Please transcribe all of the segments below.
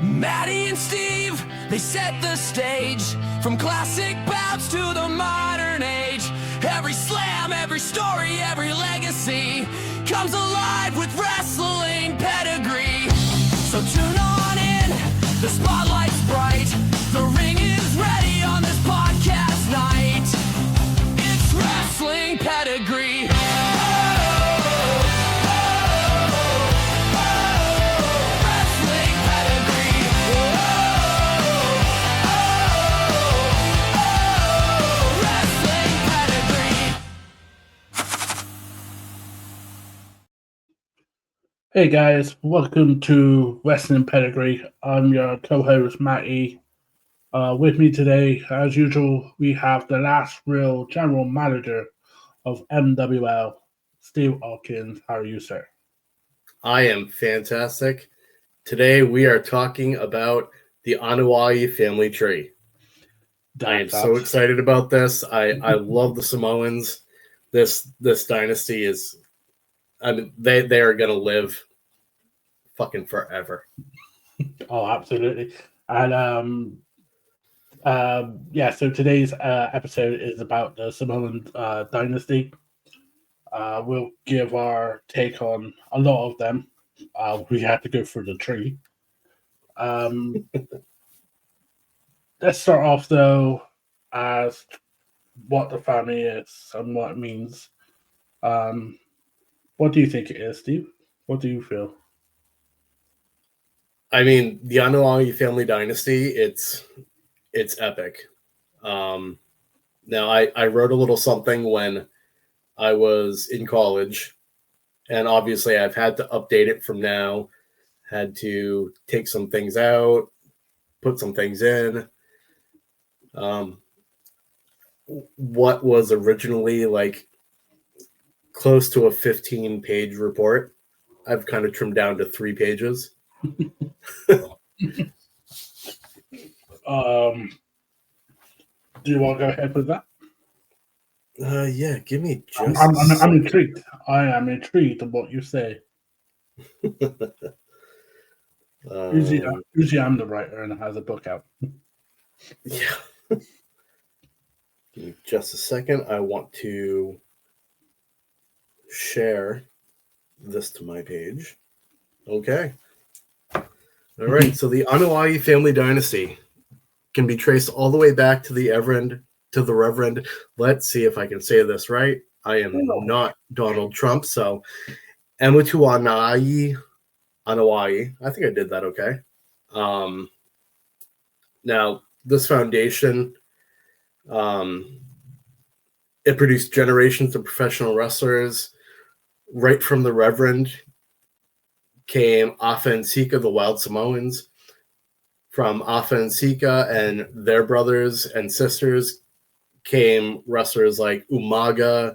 Matty and Steve, they set the stage. From classic bouts to the modern age. Every slam, every story, every legacy comes alive with wrestling pedigree. So tune on in, the spotlight's bright. The ring is ready on this podcast night. It's wrestling pedigree. Hey guys, welcome to Wrestling Pedigree. I'm your co-host Matty. With me today, as usual, we have the last real general manager of MWL, Steve Hawkins. How are you, sir? I am fantastic. Today we are talking about the Anoa'i family tree. I am so excited about this. I love the Samoans. This dynasty is, I mean, they are gonna live fucking forever. Oh, absolutely. And so today's episode is about the Samoan Dynasty. We'll give our take on a lot of them. We have to go through the tree. Let's start off, though, as what the family is and what it means. What do you think it is, Steve? What do you feel? I mean, the Anoa'i family dynasty, it's epic. Now, I wrote a little something when I was in college, and obviously I've had to update it from now, had to take some things out, put some things in. What was originally like close to a 15-page report, I've kind of trimmed down to 3 pages. Do you want to go ahead with that? Yeah, give me just. I'm intrigued. I am intrigued of what you say. Usually, I'm the writer and has a book out. Yeah. Give me just a second. I want to share this to my page. Okay. All right. So the Anoa'i family dynasty can be traced all the way back to the Reverend. Let's see if I can say this right. I am not Donald Trump, so Anoa'i. I think I did that okay. Now, this foundation, it produced generations of professional wrestlers. Right from the Reverend came Afa and Sika, the Wild Samoans. From Afa and Sika and their brothers and sisters came wrestlers like Umaga,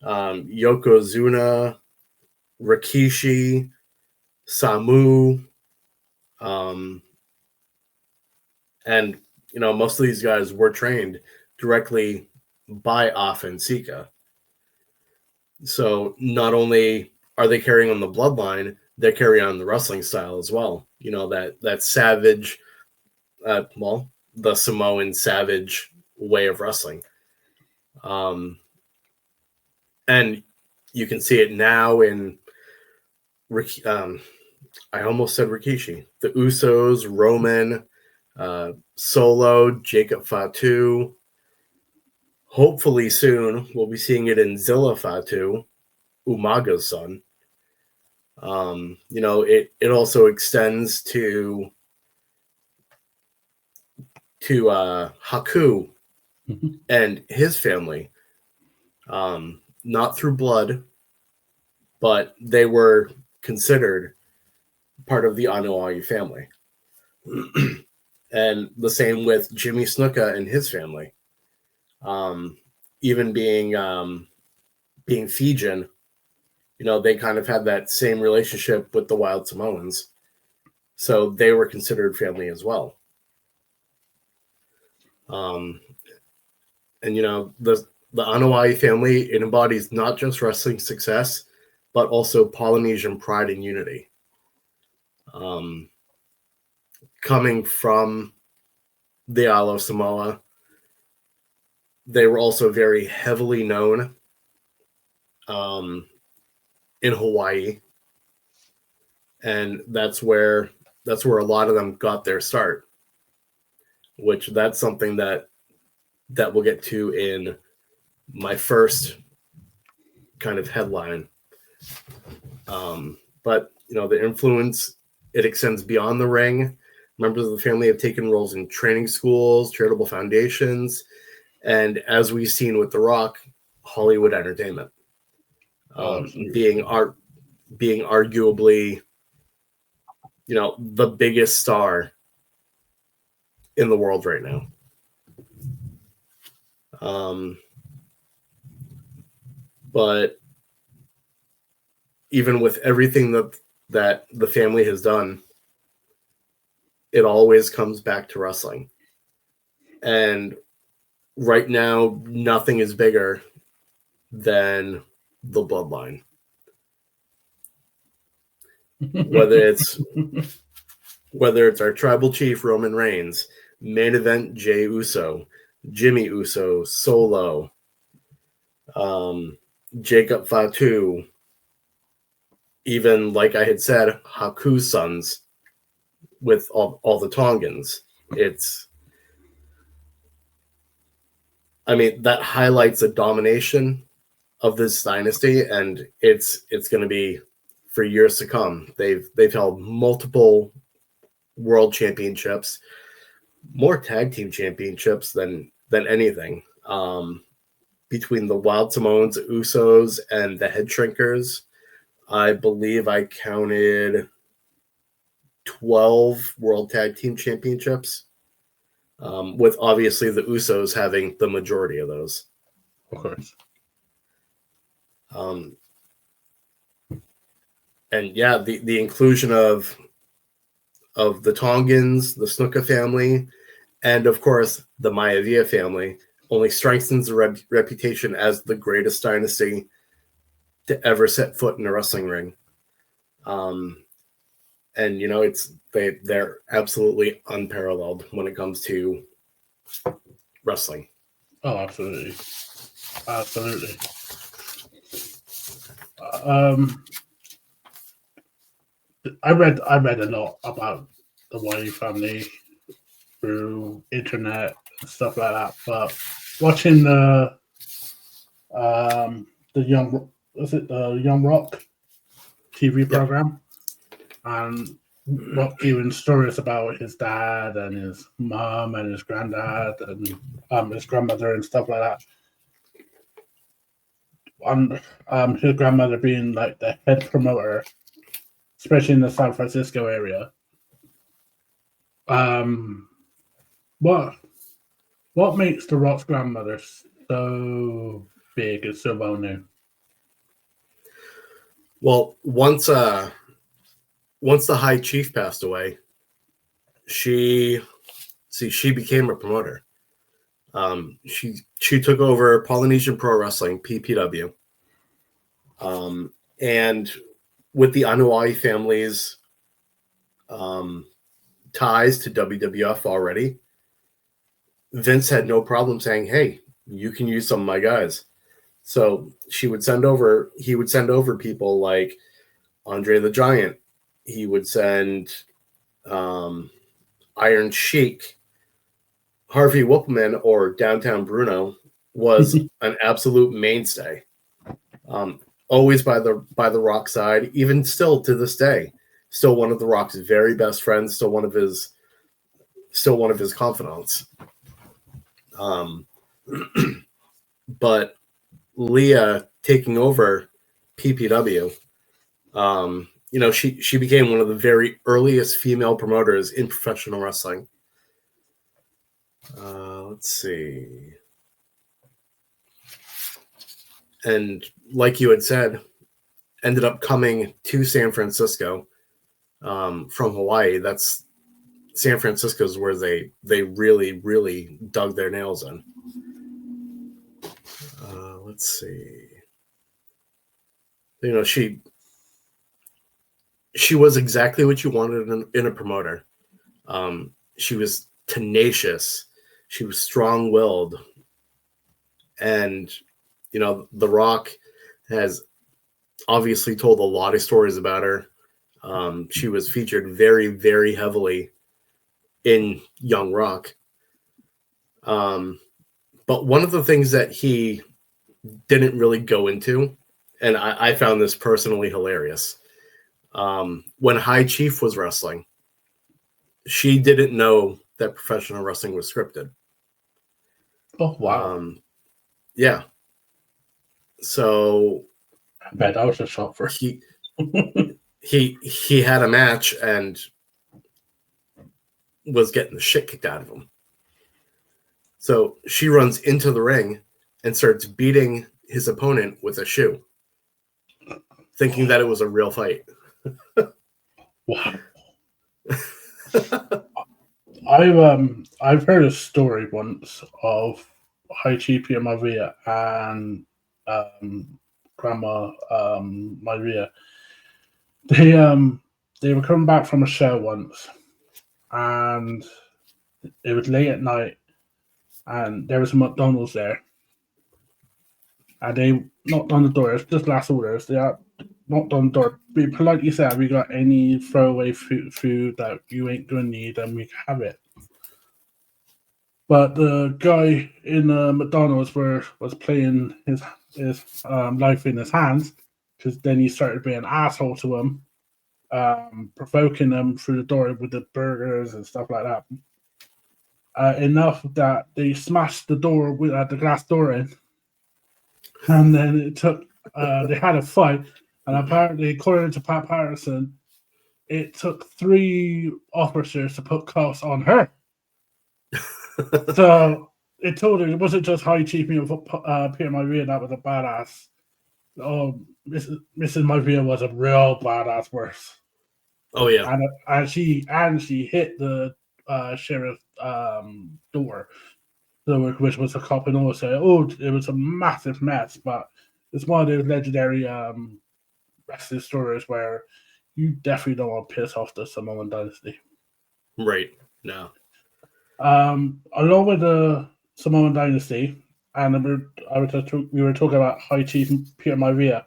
Yokozuna, Rikishi, Samu, and most of these guys were trained directly by Afa and Sika. So not only are they carrying on the bloodline, they're carrying on the wrestling style as well. That savage, the Samoan savage way of wrestling. And you can see it now in I almost said Rikishi. The Usos, Roman, Solo, Jacob Fatu. Hopefully soon we'll be seeing it in Zilla Fatu, Umaga's son. It also extends to Haku and his family. Not through blood, but they were considered part of the Anoa'i family. And the same with Jimmy Snuka and his family. Even being Fijian, they kind of had that same relationship with the Wild Samoans. So they were considered family as well. And the Anoa'i family, it embodies not just wrestling success, but also Polynesian pride and unity. coming from the Isle of Samoa, they were also very heavily known in Hawaii, and that's where a lot of them got their start. Which that's something that we'll get to in my first kind of headline. But the influence, it extends beyond the ring. Members of the family have taken roles in training schools, charitable foundations, and as we've seen with The Rock, Hollywood entertainment. Being arguably, the biggest star in the world right now. But even with everything that the family has done, it always comes back to wrestling. And right now, nothing is bigger than the Bloodline. Whether it's our tribal chief Roman Reigns, main event Jey Uso, Jimmy Uso, Solo, Jacob Fatu, even like I had said, Haku's sons with all the Tongans. That highlights the domination of this dynasty, and it's going to be for years to come. They've held multiple world championships, more tag team championships than anything. Between the Wild Samoans, Usos, and the Head Shrinkers, I believe I counted 12 world tag team championships, with obviously the Usos having the majority of those. Of course. And yeah, the inclusion of the Tongans, the Snuka family, and of course the Maivia family only strengthens the reputation as the greatest dynasty to ever set foot in a wrestling ring. And they're absolutely unparalleled when it comes to wrestling. Oh, absolutely. I read a lot about the Wiley family through internet and stuff like that, but watching the Young Rock TV program, and Rock giving stories about his dad and his mom and his granddad and his grandmother and stuff like that. And his grandmother being like the head promoter, especially in the San Francisco area. What makes The Rock's grandmother so big and so well known? Well, once the High Chief passed away, she became a promoter. She took over Polynesian Pro Wrestling, PPW, and with the Anuai family's ties to WWF already, Vince had no problem saying, "Hey, you can use some of my guys." So he would send over people like Andre the Giant. He would send Iron Sheik. Harvey Whippleman or Downtown Bruno was an absolute mainstay. Always by the Rock side, even still to this day, still one of the Rock's very best friends, still one of his confidants. But Leah taking over PPW, she became one of the very earliest female promoters in professional wrestling. Let's see. And like you had said, ended up coming to San Francisco from Hawaii. That's San Francisco's where they really, really dug their nails in. Let's see. She was exactly what you wanted in a promoter. She was tenacious. She was strong-willed. And, The Rock has obviously told a lot of stories about her. She was featured very, very heavily in Young Rock. But one of the things that he didn't really go into, and I found this personally hilarious, when High Chief was wrestling, she didn't know that professional wrestling was scripted. Oh, wow. Yeah. So I bet that was a shock for he had a match and was getting the shit kicked out of him. So she runs into the ring and starts beating his opponent with a shoe, thinking that it was a real fight. Wow. I've heard a story once of High Chief Peter Maivia and Grandma Maivia. They were coming back from a show once, and it was late at night, and there was a McDonald's there, and they knocked on the door. It's just last orders. They knocked on the door. We politely said, "Have we got any throwaway food that you ain't gonna need, and we can have it." But the guy in McDonald's was playing his life in his hands, because then he started being an asshole to him, provoking them through the door with the burgers and stuff like that. Enough that they smashed the door with the glass door in, and then it took. They had a fight, and apparently, according to Pat Patterson, it took 3 officers to put cuffs on her. So it told her it wasn't just High Chief Peter Maivia that was a badass. Oh, Mrs. Maivia was a real badass worse. Oh yeah, and she hit the sheriff door, which was a cop and all say, oh, it was a massive mess, but it's one of those legendary wrestling stories where you definitely don't want to piss off the Samoan Dynasty. Right. No. Along with the Samoan Dynasty, and we were talking about High Chief Peter Maivia.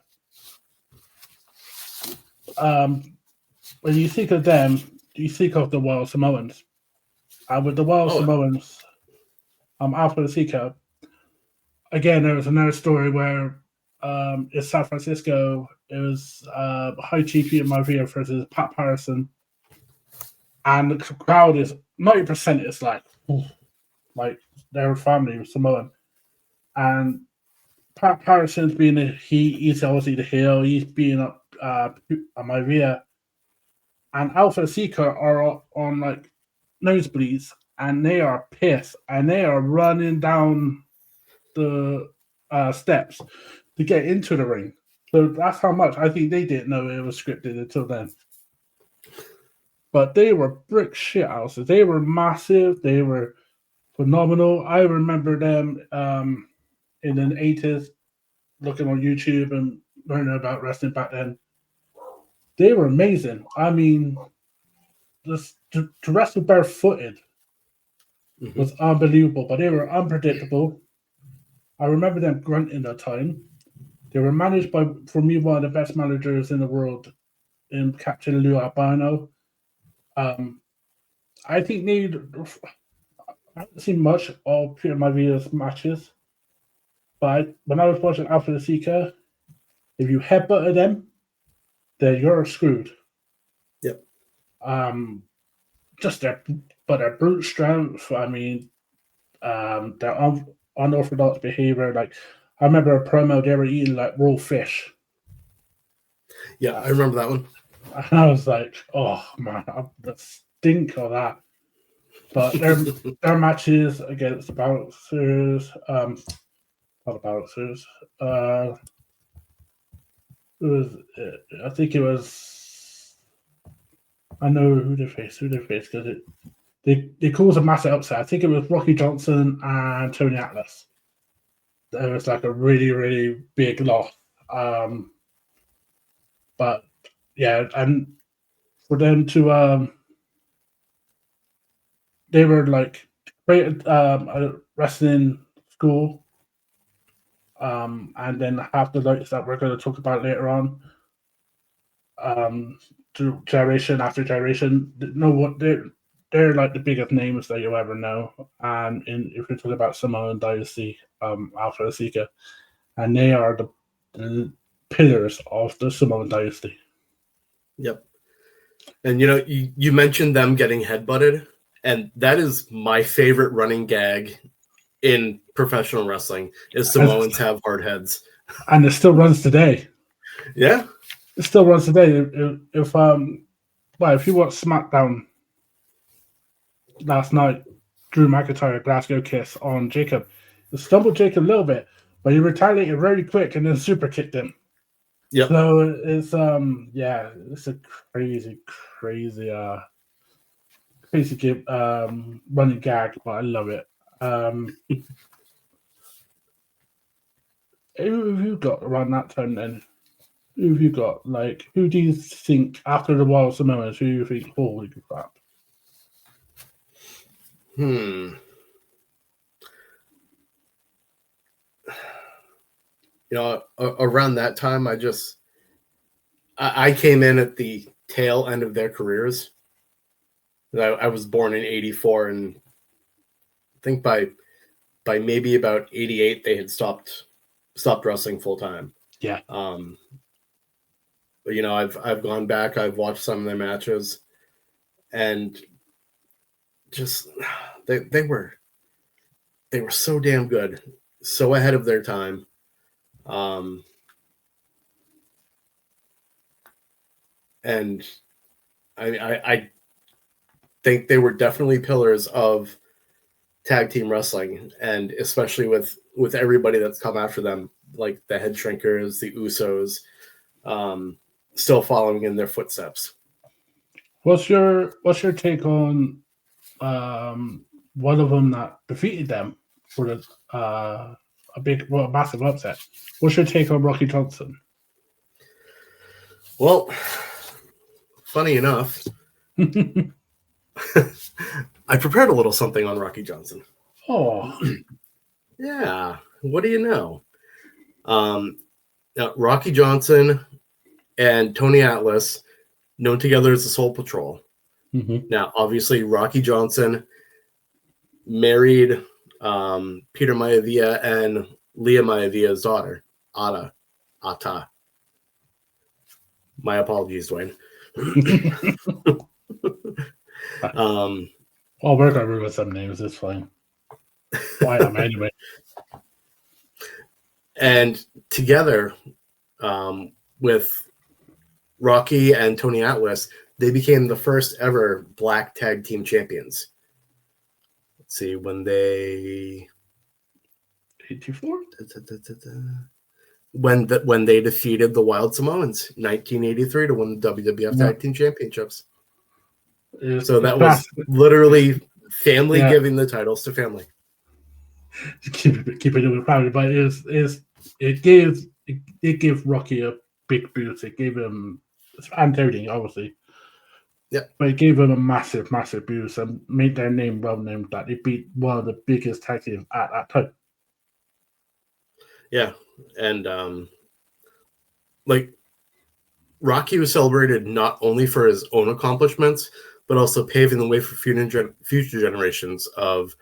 When you think of them, you think of the Wild Samoans. And with the Wild Samoans, after the Seeker, again, there was another story where in San Francisco, it was High Chief Peter Maivia versus Pat Patterson. And the crowd is 90% is like their family was Samoan. And Pat Patterson's he's obviously the heel, he's being up Maivia. And Alpha Seeker are on like nosebleeds, and they are pissed, and they are running down the steps to get into the ring. So that's how much I think they didn't know it was scripted until then. But they were brick shit houses. They were massive. They were phenomenal. I remember them in the 80s, looking on YouTube and learning about wrestling back then. They were amazing. I mean, to wrestle barefooted was unbelievable, but they were unpredictable. I remember them grunting at time. They were managed by, for me, one of the best managers in the world, in Captain Lou Albano. I think I haven't seen much of Peter Maivia's matches, but when I was watching After the Seeker, if you headbutted them, then you're screwed. Yep. Just their brute strength. I mean, their unorthodox behavior. Like, I remember a promo, they were eating like raw fish. Yeah, I remember that one. And I was like, oh man, the stink of that. But their matches against the bouncers, not the bouncers. I think it was. I know who they faced because they caused a massive upset. I think it was Rocky Johnson and Tony Atlas. It was like a really, really big loss. But yeah, and for them to they were like created a wrestling school, and then half the lights that we're going to talk about later on, through generation after generation, know what they're like the biggest names that you'll ever know. And if we talk about Samoan Dynasty, Alpha and Sika, and they are the pillars of the Samoan Dynasty. Yep. And you mentioned them getting headbutted, and that is my favorite running gag in professional wrestling is Samoans have hard heads. And it still runs today. Yeah. It still runs today. If you watch SmackDown last night, Drew McIntyre Glasgow kiss on Jacob. It stumbled Jacob a little bit, but he retaliated very quick and then super kicked him. Yep. So it's it's a crazy running gag, but I love it. Who have you got around that time then? Who have you got? Like, who do you think after the Wild Samoans? Who do you think? Holy crap! Around that time, I came in at the tail end of their careers. I was born in '84, and I think by maybe about '88 they had stopped wrestling full time. Yeah. But I've gone back. I've watched some of their matches, and just they were so damn good, so ahead of their time. And I think they were definitely pillars of tag team wrestling, and especially with everybody that's come after them, like the Head Shrinkers, the Usos, still following in their footsteps. What's your take on one of them that defeated them for a massive upset? What's your take on Rocky Johnson? Well, funny enough, I prepared a little something on Rocky Johnson. Oh, yeah. What do you know? Now, Rocky Johnson and Tony Atlas, known together as the Soul Patrol. Mm-hmm. Now, obviously, Rocky Johnson married Peter Maivia and Leah Maivia's daughter, Ata. My apologies, Dwayne. I'll work on with some names. It's fine. Why am anyway? And together, with Rocky and Tony Atlas, they became the first ever black tag team champions. Let's see, when they 84? When they defeated the Wild Samoans, 1983, to win the WWF Tag Team Championships. So that was literally family giving the titles to family. Keep it in family, but it gave Rocky a big boost. It gave him, and Tony obviously. Yeah, but it gave him a massive boost and made their name well known that they beat one of the biggest tag teams at that time. Yeah, and Rocky was celebrated not only for his own accomplishments, but also paving the way for future generations of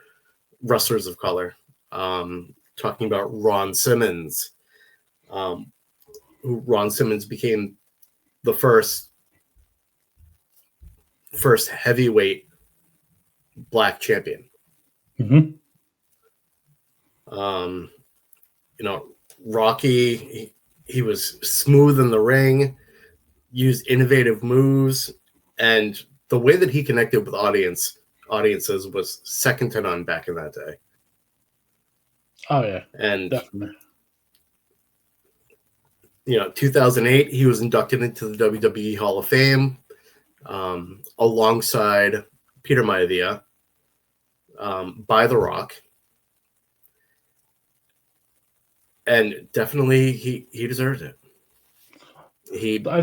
wrestlers of color. Talking about Ron Simmons, Ron Simmons became the first heavyweight black champion. Mm-hmm. Rocky, he was smooth in the ring, used innovative moves, and the way that he connected with audiences was second to none back in that day. Oh yeah, and definitely. 2008, he was inducted into the WWE Hall of Fame, alongside Peter Maivia, by The Rock. And definitely he deserved it.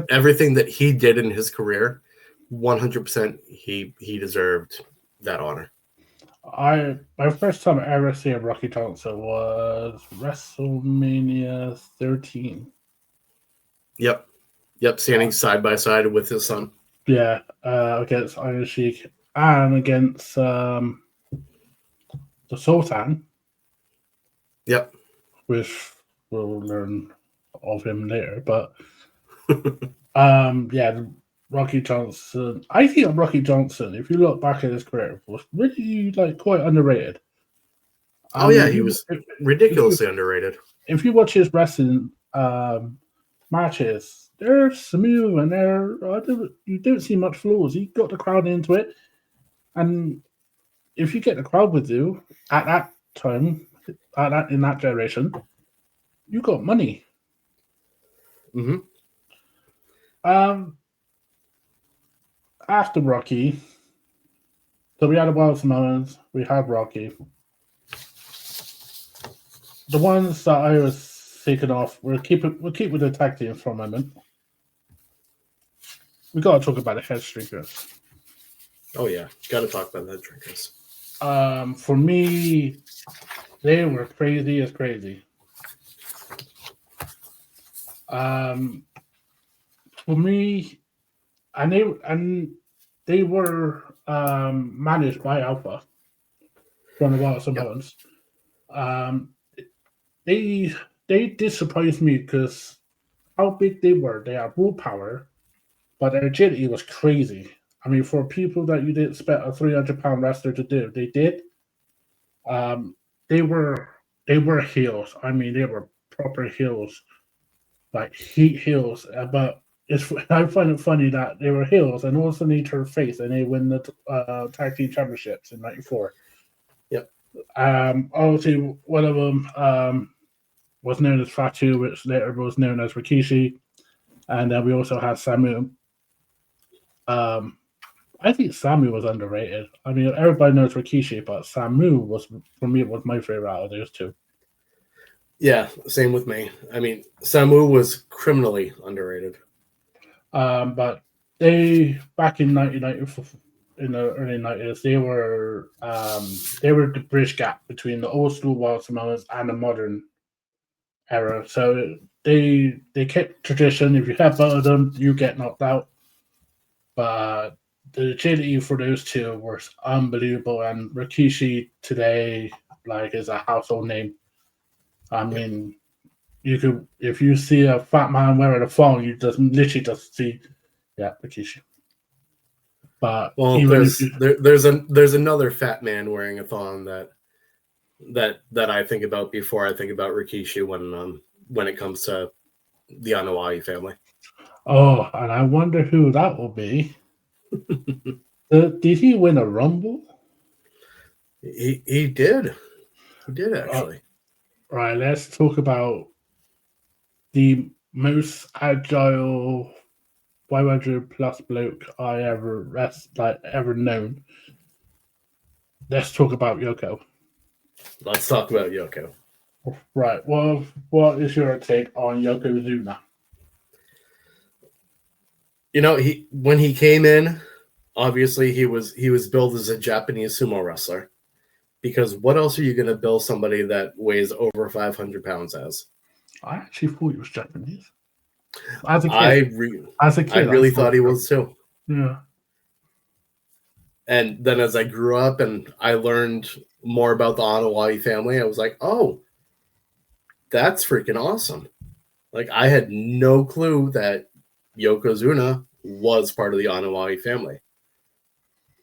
Everything that he did in his career, 100% he deserved that honor. My first time ever seeing Rocky Johnson was WrestleMania 13. Yep. Standing side by side with his son. Yeah, against Iron Sheik and against the Sultan, Yep. which we'll learn of him later. But yeah, Rocky Johnson. I think Rocky Johnson, if you look back at his career, was really like quite underrated. I Oh yeah, mean, he was if ridiculously underrated. if you watch his wrestling matches, they're smooth and you don't see much flaws. He got the crowd into it, and if you get the crowd with you at that time, in that generation, you got money. Mm-hmm. After Rocky, so we had the Wild Samoans, we had Rocky. The ones that I was thinking of, we'll keep with the tag teams for a moment. We got to talk about the head streakers. Oh yeah, got to talk about that drinkers. For me, they were crazy as crazy. For me, and they were managed by Alpha from the Wild Samoans. Yep. They did surprise me because how big they were. They had raw power, but their agility was crazy. I mean, for people that you didn't expect a 300-pound wrestler to do, they did. They were heels. I mean, they were proper heels, like heat heels. But I find it funny that they were heels and also need to face and they win the tag team championships in '94. Yep. Obviously, one of them was known as Fatu, which later was known as Rikishi, and then we also had Samu. I think Samu was underrated. I mean, everybody knows Rikishi, but Samu was, for me, was my favorite out of those two. Yeah, same with me. I mean, Samu was criminally underrated. But they, back in 1994, in the early 90s, they were the bridge gap between the old school Wild Samoans and the modern era. So they kept tradition. If you have both of them, you get knocked out. But the agility for those two was unbelievable, and Rikishi today is a household name. I mean, you could, if you see a fat man wearing a thong, you just literally just see, yeah, Rikishi. But well, even there's another fat man wearing a thong that I think about before I think about Rikishi when it comes to the Anoa'i family. Oh, and I wonder who that will be. Did he win a Rumble? He did. He did actually. Right, let's talk about the most agile 500 plus bloke I ever known. Let's talk about Yoko. Let's talk about Yoko. Right. Well, what is your take on Yokozuna? You know, when he came in, obviously he was billed as a Japanese sumo wrestler. Because what else are you going to bill somebody that weighs over 500 pounds as? I actually thought he was Japanese. As a kid. I really thought he was too. Yeah. And then as I grew up and I learned more about the Anoa'i family, I was like, oh, that's freaking awesome. Like, I had no clue that Yokozuna was part of the Anoa'i family.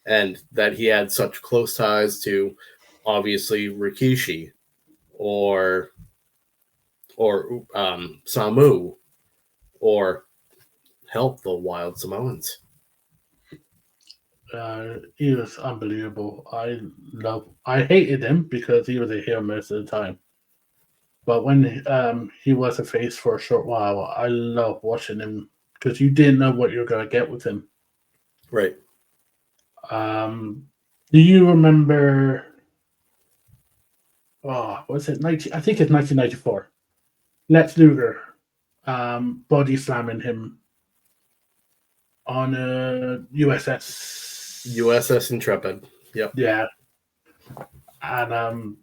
And that he had such close ties to, obviously, Rikishi or Samu or help the Wild Samoans. He was unbelievable. I hated him because he was a heel most of the time. But when he was a face for a short while, I loved watching him because you didn't know what you were going to get with him. Right. Do you remember? Oh, was it 19? I think it's 1994. Lex Luger, body slamming him on a USS Intrepid. Yep. Yeah. And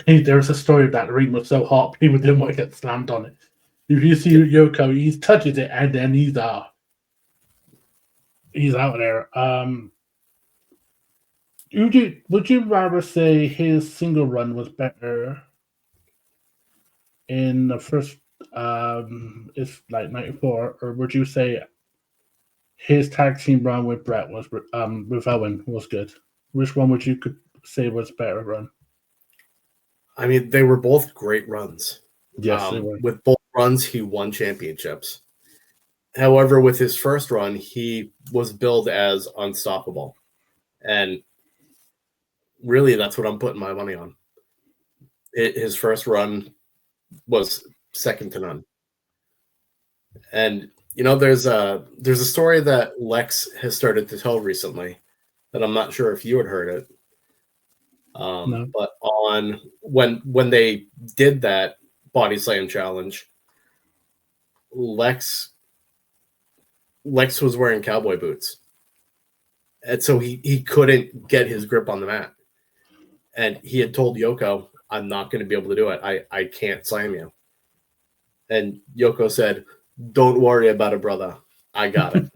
there was a story that the ring was so hot, people didn't want to get slammed on it. If you see Yoko, he touches it and then he's out. He's out there. Would you rather say his single run was better in the first it's like 94, or would you say his tag team run with Brett was with Owen was good? Which one would you could say was better run? I mean, they were both great runs. Yes, they were. With both runs, he won championships. However, with his first run, he was billed as unstoppable. And really, that's what I'm putting my money on. His first run was second to none. And, you know, there's a story that Lex has started to tell recently that I'm not sure if you had heard it. No. But on when they did that body slam challenge, Lex was wearing cowboy boots, and so he couldn't get his grip on the mat, and he had told Yoko, "I'm not going to be able to do it. I can't slam you." And Yoko said, "Don't worry about it, brother. I got it."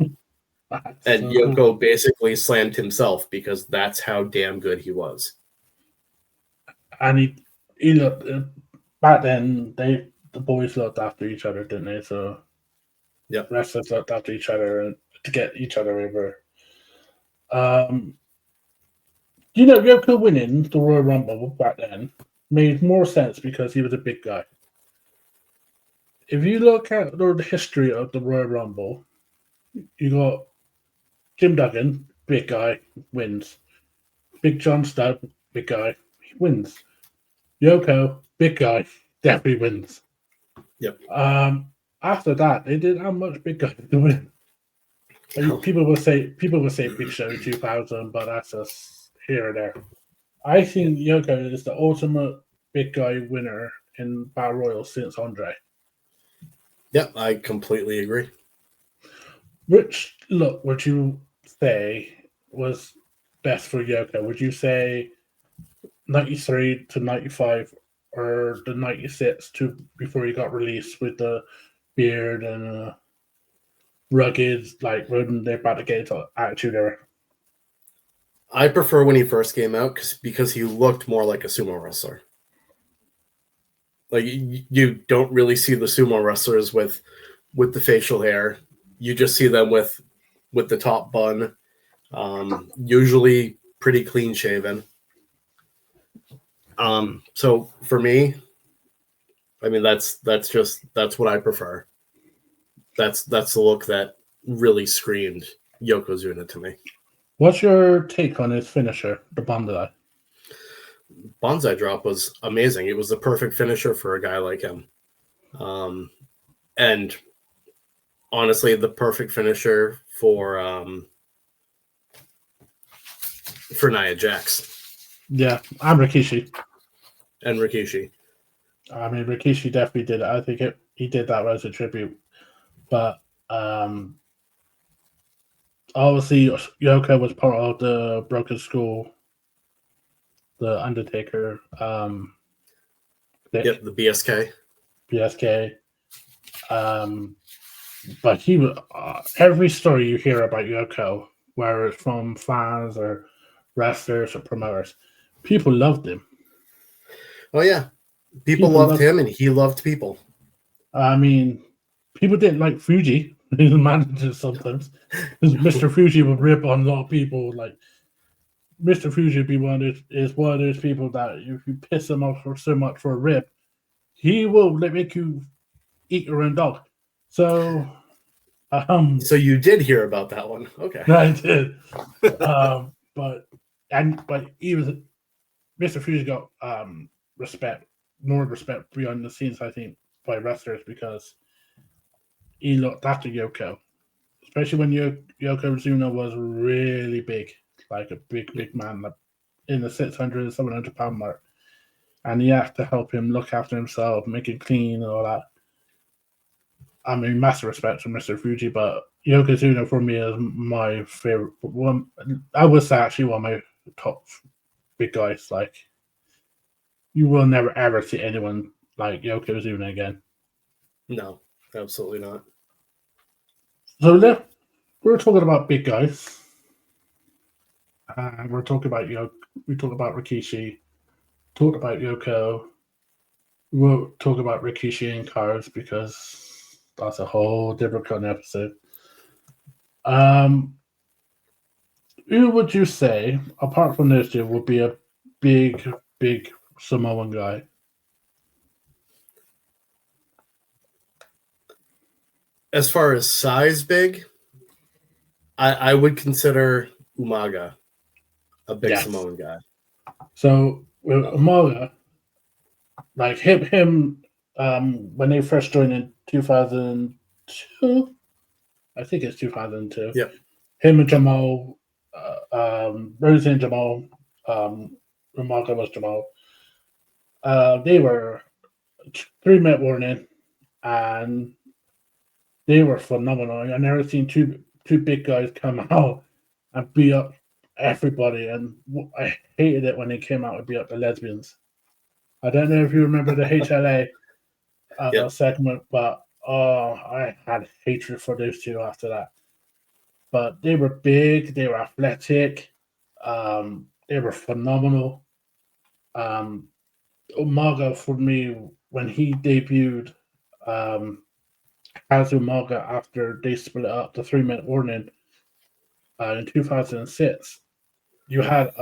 And Yoko basically slammed himself because that's how damn good he was. And he looked back then. The boys looked after each other, didn't they? So yeah, wrestlers looked after each other to get each other over. You know, Yoko winning the Royal Rumble back then made more sense because he was a big guy. If you look at the history of the Royal Rumble, you got Jim Duggan, big guy, wins. Big John Studd, big guy, wins. Yoko, big guy, definitely wins. Yep. After that, they didn't have much big guys to win. No. People will say Big Show 2000, but that's just here or there. I think Yoko is the ultimate big guy winner in Battle Royal since Andre. Yeah, I completely agree. Which look would you say was best for Yoko? Would you say 93 to 95 or the 96 to before he got released with the beard and rugged, like when they're about to get into attitude era? I prefer when he first came out because he looked more like a sumo wrestler. Like you don't really see the sumo wrestlers with the facial hair. You just see them with the top bun, usually pretty clean shaven. So for me, I mean that's what I prefer. That's the look that really screamed Yokozuna to me. What's your take on his finisher, the Bonsai? Bonsai drop was amazing. It was the perfect finisher for a guy like him. And honestly, the perfect finisher for Nia Jax. Yeah, I'm Rikishi. And Rikishi. I mean, Rikishi definitely did it. I think he did that as a tribute. But obviously, Yoko was part of the Broken Skull, the Undertaker. The BSK. BSK. But he was every story you hear about Yoko, whether it's from fans or wrestlers or promoters, people loved him. Oh yeah, people loved him, and he loved people. I mean, people didn't like Fuji, his manager sometimes. Mr. Fuji would rip on a lot of people. Like Mr. Fuji would be one of those people that if you piss him off for so much for a rip, he will make you eat your own dog. So, so you did hear about that one, okay? I did, but he was Mr. Fuji got more respect beyond the scenes, I think, by wrestlers because he looked after Yoko, especially when Yokozuna was really big, like a big man, like in the 600, 700 pound mark, and he had to help him look after himself, make it clean and all that. I mean, massive respect to Mr. Fuji, but Yokozuna for me is my favorite one. I would say actually one of my top big guys. Like, you will never ever see anyone like Yokozuna again. No, absolutely not. So we're talking about big guys. We're talking about we talk about Rikishi, talked about Yoko. We'll talk about Rikishi and cars because that's a whole different kind of episode. Who would you say, apart from this year, would be a big Samoan guy? As far as size big, I would consider Umaga a big Yes. Samoan guy. So with Umaga, like him, when they first joined in 2002, I think it's 2002. Yep. Him and Jamal, Rosie and Jamal, Umaga was Jamal. They were 3-minute warning, and they were phenomenal. I never seen two big guys come out and beat up everybody, and I hated it when they came out and beat up the lesbians. I don't know if you remember the HLA Yep. segment, but I had hatred for those two after that. But they were big, they were athletic, they were phenomenal. Umaga, for me, when he debuted as Umaga after they split up the 3-minute warning in 2006, you had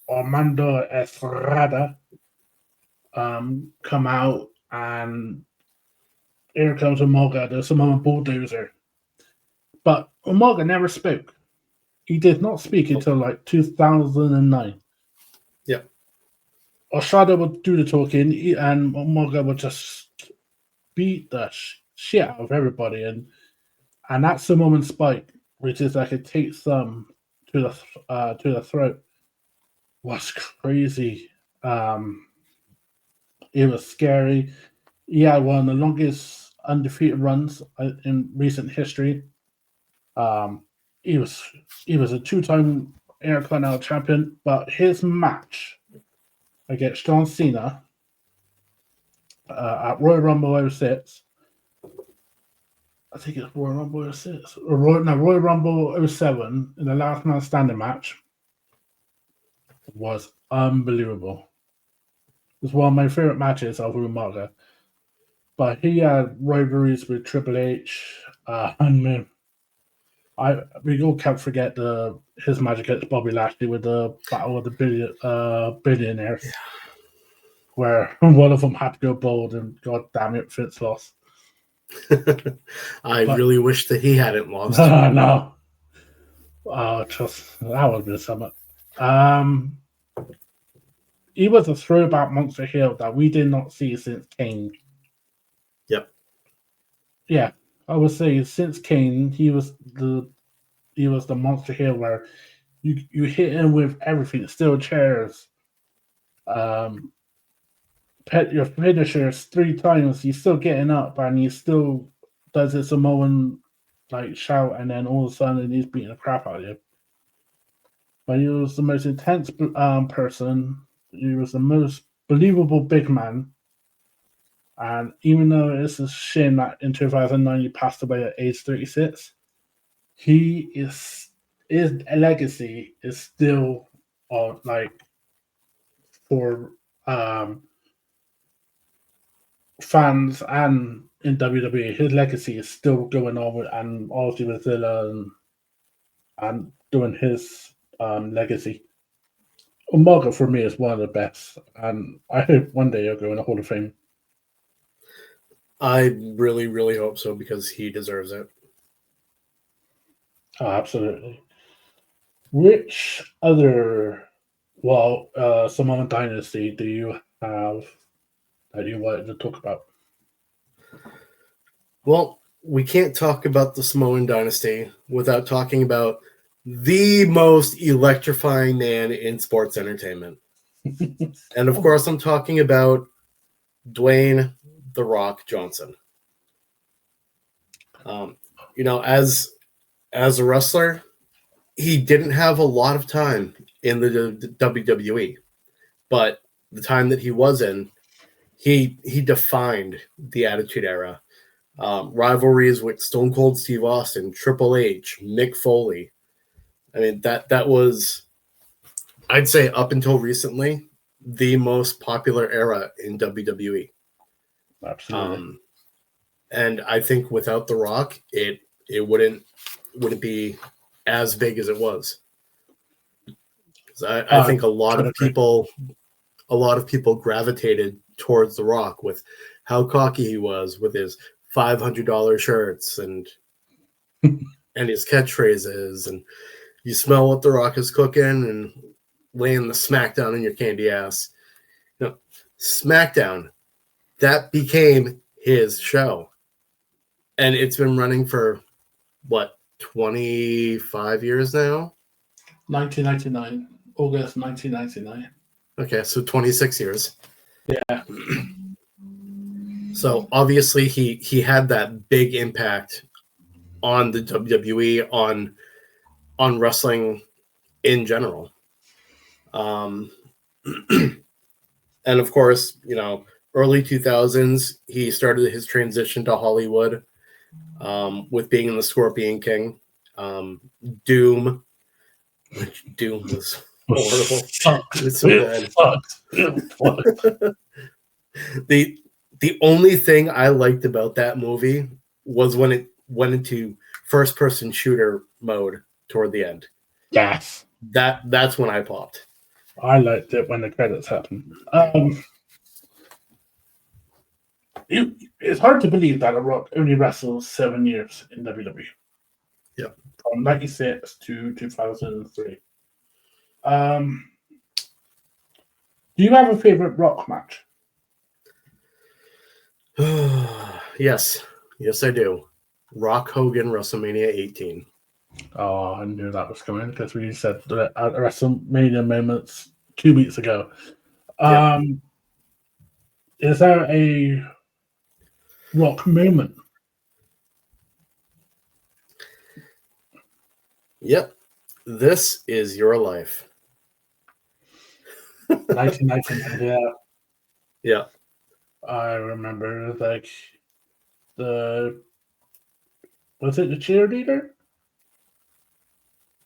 Armando Estrada come out, and here comes Umaga, the Samoan bulldozer. But Umaga never spoke. He did not speak until like 2009. Yep. Estrada would do the talking, and Umaga would just beat the shit out of everybody, and that Samoan spike, which is like it takes them to the throat, was crazy. It was scary. He had one of the longest undefeated runs in recent history. He was a 2-time Intercontinental champion, but his match against John Cena at Royal Rumble 06, I think it's Royal Rumble 06, or Royal Rumble 07, in the last man standing match, was unbelievable. It's one of my favorite matches of Umaga. But he had rivalries with Triple H, and we all can't forget his match against Bobby Lashley with the Battle of the Billionaires, where one of them had to go bald, and God damn it, Vince lost. I really wish that he hadn't lost. No. Just that would have been something. He was a throwback monster heel that we did not see since Kane. Yep. Yeah, I would say since Kane, he was the monster heel where you hit him with everything, steel chairs, pet your finishers 3 times. He's still getting up, and he still does his Samoan like shout, and then all of a sudden he's beating the crap out of you. But he was the most intense person. He was the most believable big man. And even though it's a shame that in 2009 he passed away at age 36, his legacy is still like for fans and in WWE. His legacy is still going on with, and obviously with Zilla and doing his legacy. Umaga for me is one of the best, and I hope one day he'll go in the Hall of Fame. I really, really hope so, because he deserves it. Oh, absolutely. Which other, Samoan Dynasty do you have that you wanted to talk about? Well, we can't talk about the Samoan Dynasty without talking about the most electrifying man in sports entertainment. And of course, I'm talking about Dwayne "The Rock" Johnson. As a wrestler, he didn't have a lot of time in the WWE. but the time that he was in, he defined the Attitude Era. Rivalries with Stone Cold Steve Austin, Triple H, Mick Foley. I mean, that was, I'd say, up until recently, the most popular era in WWE. Absolutely. And I think without The Rock, it wouldn't be as big as it was. I think a lot of people gravitated towards The Rock with how cocky he was with his $500 shirts and his catchphrases, and you smell what The Rock is cooking and laying the smackdown in your candy ass. You know, SmackDown, that became his show. And it's been running for, what, 25 years now? 1999. August 1999. Okay, so 26 years. Yeah. So obviously he had that big impact on the WWE, on wrestling in general. And of course, early 2000s, he started his transition to Hollywood with being in the Scorpion King. Doom, which Doom was horrible. It was so bad. The only thing I liked about that movie was when it went into first-person shooter mode toward the end. Yes. That's when I popped. I liked it when the credits happened. It's hard to believe that The Rock only wrestled 7 years in WWE. Yeah. From 96 to 2003. Do you have a favorite Rock match? Yes, I do. Rock Hogan, WrestleMania 18. Oh, I knew that was coming because we said that at WrestleMania moments 2 weeks ago. Is there a Rock moment? Yep. This is your life. 1999, yeah. Yeah. I remember, was it the cheerleader?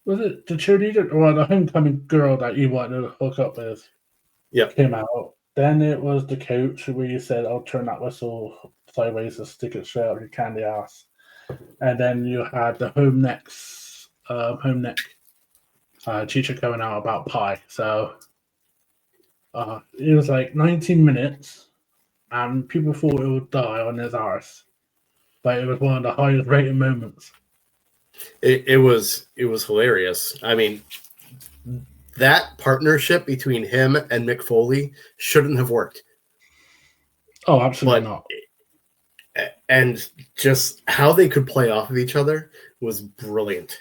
Was it the cheerleader or the homecoming girl that you wanted to hook up with? Yeah. Came out. Then it was the coach where you said, "I'll turn that whistle sideways and stick it straight up your candy ass." And then you had the home neck teacher coming out about pie. So it was like 19 minutes, and people thought it would die on his arse, but it was one of the highest rated moments. It was hilarious. I mean, that partnership between him and Mick Foley shouldn't have worked. Oh, absolutely not. And just how they could play off of each other was brilliant.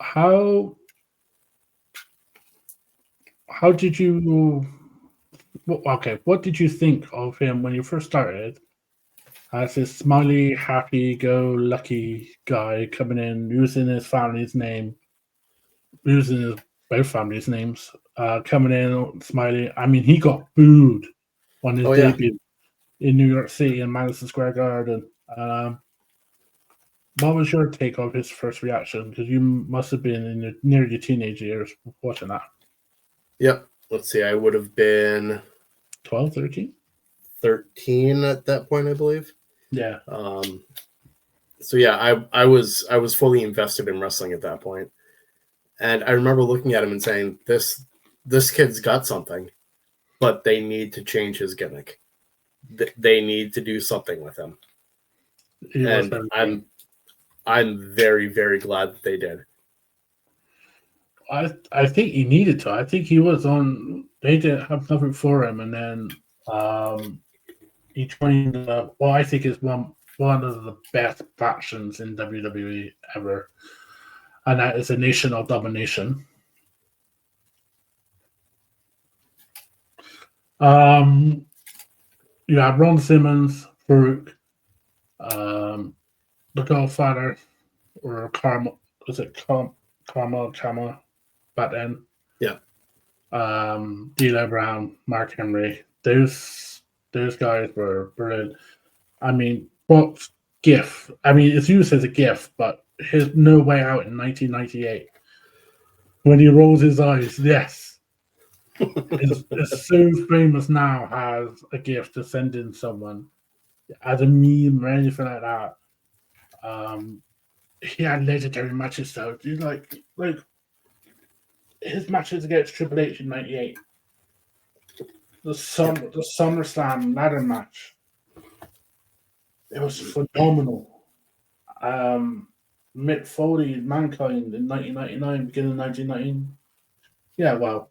How did you? Okay, what did you think of him when you first started? As this smiley, happy-go-lucky guy coming in, using his family's name, using both families' names, coming in, smiling. I mean, he got booed on his debut in New York City in Madison Square Garden. What was your take of his first reaction? Because you must have been near your teenage years watching that. Yep. Let's see. I would have been 12, 13? 13 at that point, I believe. Yeah. So yeah, I was fully invested in wrestling at that point. And I remember looking at him and saying, this kid's got something, but they need to change his gimmick. They need to do something with him. And I'm very, very glad that they did. I think he needed to. I think he was on. They didn't have nothing for him, and then he joined. Well, I think is one of the best factions in WWE ever, and that is a Nation of Domination. You have Ron Simmons, Farouk, the Godfather, or Karma. Was it Karma Chama back then? Yeah. D'Lo Brown, Mark Henry. Those guys were brilliant. I mean, Brock's gift. I mean, it's used as a gift, but his no way out in 1998 when he rolls his eyes. Yes, is so famous now as a gift to send in someone as a meme or anything like that. He had legendary matches though. Dude, like his matches against Triple H in '98. The SummerSlam ladder match. It was phenomenal. Mick Foley, Mankind in 1999, beginning of 1990. Yeah, well,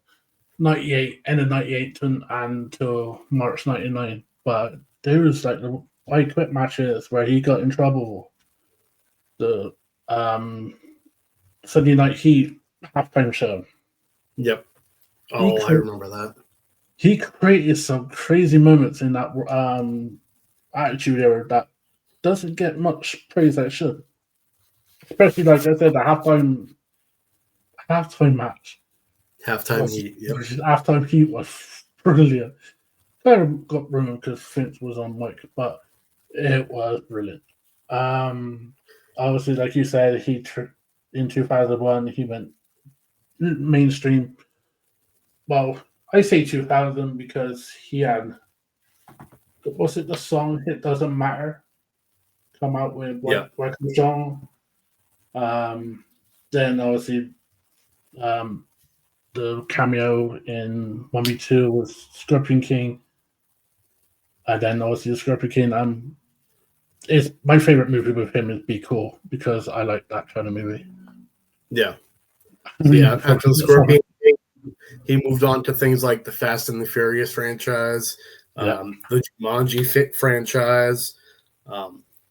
98, end of 98 until March 99. But there was like the I Quit matches where he got in trouble. The Sunday Night Heat halftime show. Yep. Oh, I remember that. He created some crazy moments in that Attitude Era that doesn't get much praise that it should. Especially, like I said, the halftime match. Halftime Heat. Yep. Halftime Heat was brilliant. Kind of got ruined because Vince was on mic, but it was brilliant. Obviously, like you said, in 2001 he went mainstream. Well, I say 2000 because he had, was it the song "It Doesn't Matter" come out with Michael John. Then obviously the cameo in 1v2 was Scorpion King. And then obviously the Scorpion King. It's my favorite movie with him is Be Cool because I like that kind of movie. Yeah. Yeah. After the Scorpion King, he moved on to things like the Fast and the Furious franchise, the Jumanji franchise,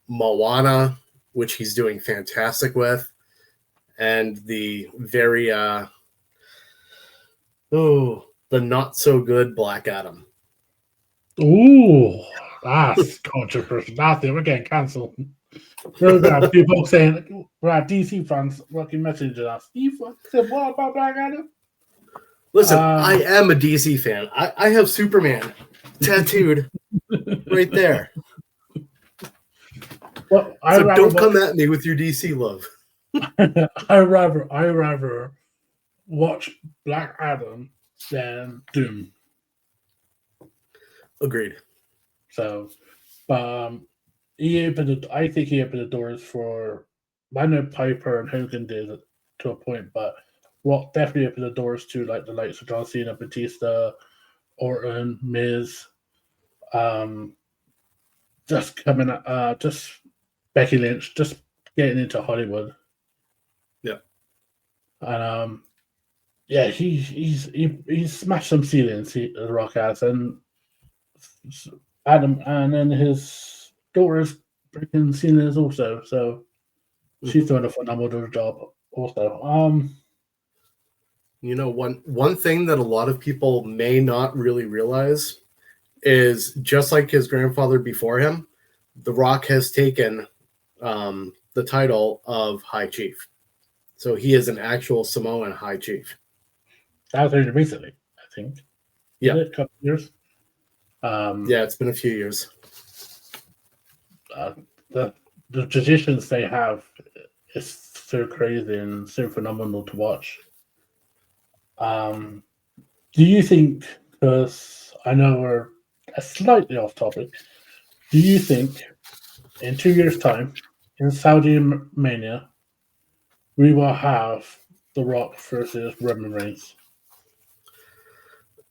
Moana, which he's doing fantastic with, and the very the not so good Black Adam. Ooh, that's controversial. We're getting cancelled. We're gonna have people saying we're at DC fans fucking messaging us. Steve said what about Black Adam? Listen, I am a DC fan. I have Superman tattooed right there. Well, so don't come at me with your DC love. I rather watch Black Adam than Doom. Agreed. So, I think he opened the doors for. I know Piper and Hogan did to a point, but Rock definitely opened the doors to like the likes of John Cena, Batista, Orton, Miz, just coming, just Becky Lynch, just getting into Hollywood. Yeah, and yeah, he's smashed some ceilings. The Rock has, and Adam, and then his daughter's breaking ceilings also. So she's doing a phenomenal job. Also, you know, one thing that a lot of people may not really realize is just like his grandfather before him, The Rock has taken the title of High Chief. So he is an actual Samoan High Chief. That was only recently, I think. Yeah, a couple of years. Yeah, it's been a few years. The traditions they have is so crazy and so phenomenal to watch. Do you think, because I know we're slightly off topic, do you think in 2 years' time, in Saudi Mania, we will have The Rock versus Roman Reigns?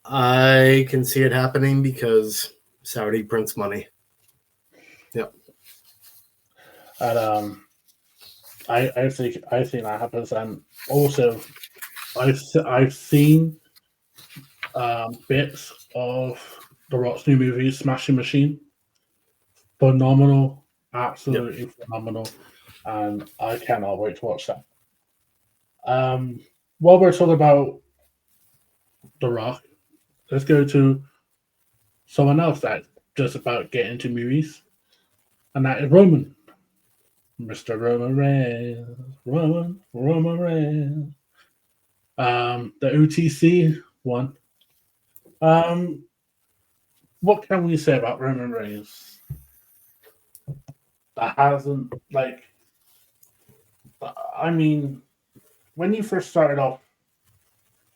I can see it happening because Saudi prints money. Yep. And I think that happens, and also I've seen bits of The Rock's new movie, Smashing Machine. Phenomenal, absolutely phenomenal, and I cannot wait to watch that. While we're talking about The Rock, let's go to someone else that's just about getting into movies, and that is Roman. Mr. Roman Reigns. Roman Reigns. The OTC one. What can we say about Roman Reigns? That hasn't, like, I mean, when you first started off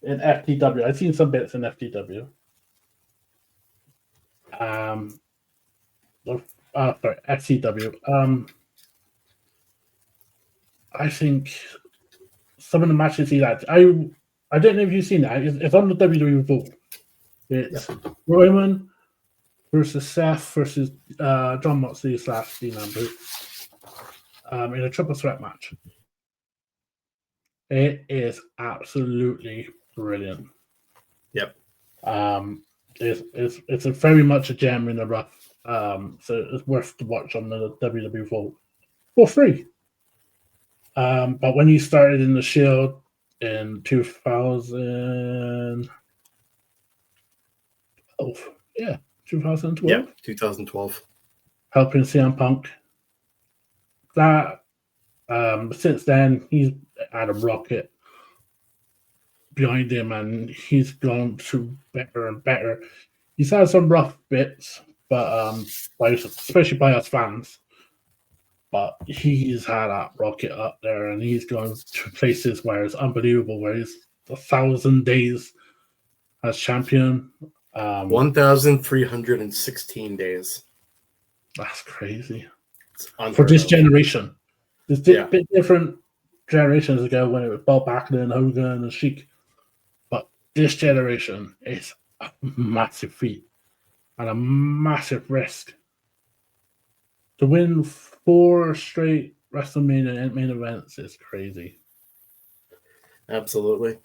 in FTW, I've seen some bits in FTW. Sorry, FCW. I think some of the matches he had, I don't know if you've seen that. It's on the WWE Vault. It's Roman versus Seth versus John Moxley / Dean Ambrose in a triple threat match. It is absolutely brilliant. Yep. It's a very much a gem in the rough. So it's worth to watch on the WWE Vault for free. But when he started in the Shield in 2012, 2012, Yeah, 2012, helping CM Punk. That since then he's had a rocket behind him, and he's gone to better and better. He's had some rough bits, but especially by us fans. But he's had that rocket up there, and he's gone to places where it's unbelievable. Where he's 1,000 days as champion. 1,316 days. That's crazy It's for this of. generation. There's bit different generations ago when it was Bob Backlund, Hogan, and Sheik. But this generation is a massive feat and a massive risk. To win 4 straight WrestleMania main events is crazy. Absolutely.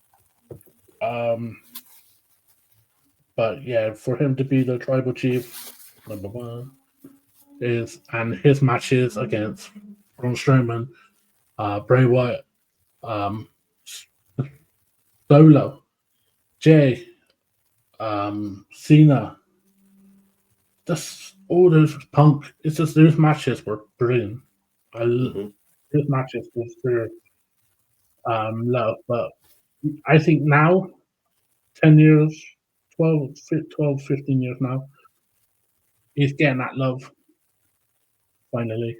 But yeah, for him to be the tribal chief, number one, and his matches against Braun Strowman, Bray Wyatt, Solo, Jay, Cena, just all those Punk. It's just those matches were brilliant. Those matches deserve love, but I think now, 10 years, 12, 15 years now, he's getting that love finally.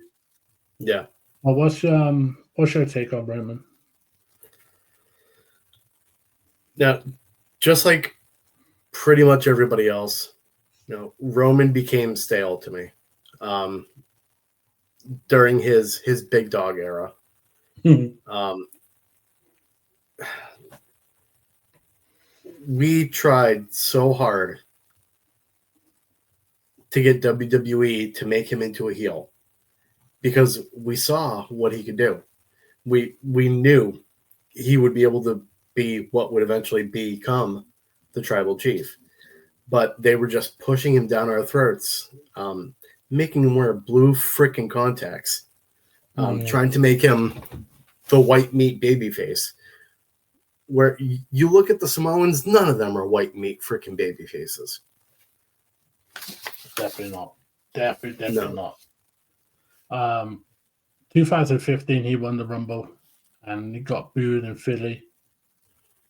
Yeah. Well, what's your take on Roman? Now, just like pretty much everybody else, Roman became stale to me during his big dog era. We tried so hard to get WWE to make him into a heel because we saw what he could do. We knew he would be able to be what would eventually become the tribal chief, but they were just pushing him down our throats, making him wear blue freaking contacts, trying to make him the white meat babyface. Where you look at the Samoans, none of them are white meat freaking baby faces. Definitely not. Definitely not. 2015, he won the Rumble, and he got booed in Philly.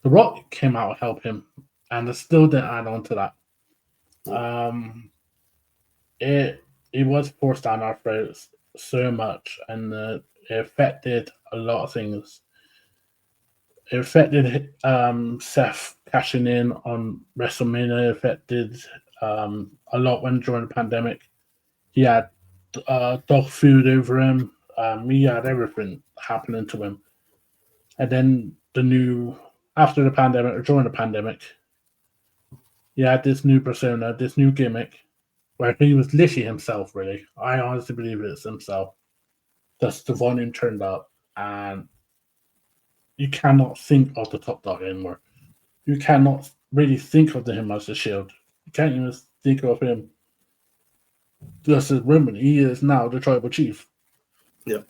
The Rock came out to help him, and they still didn't add on to that. It was forced down our throats so much, and it affected a lot of things. It affected Seth cashing in on WrestleMania. It affected a lot during the pandemic. He had dog food over him. He had everything happening to him. And then after the pandemic, or during the pandemic, he had this new persona, this new gimmick, where he was literally himself, really. I honestly believe it's himself. Just the volume turned up, and you cannot think of the top dog anymore. You cannot really think of him as the Shield. You can't even think of him just as Roman. He is now the tribal chief. Yep.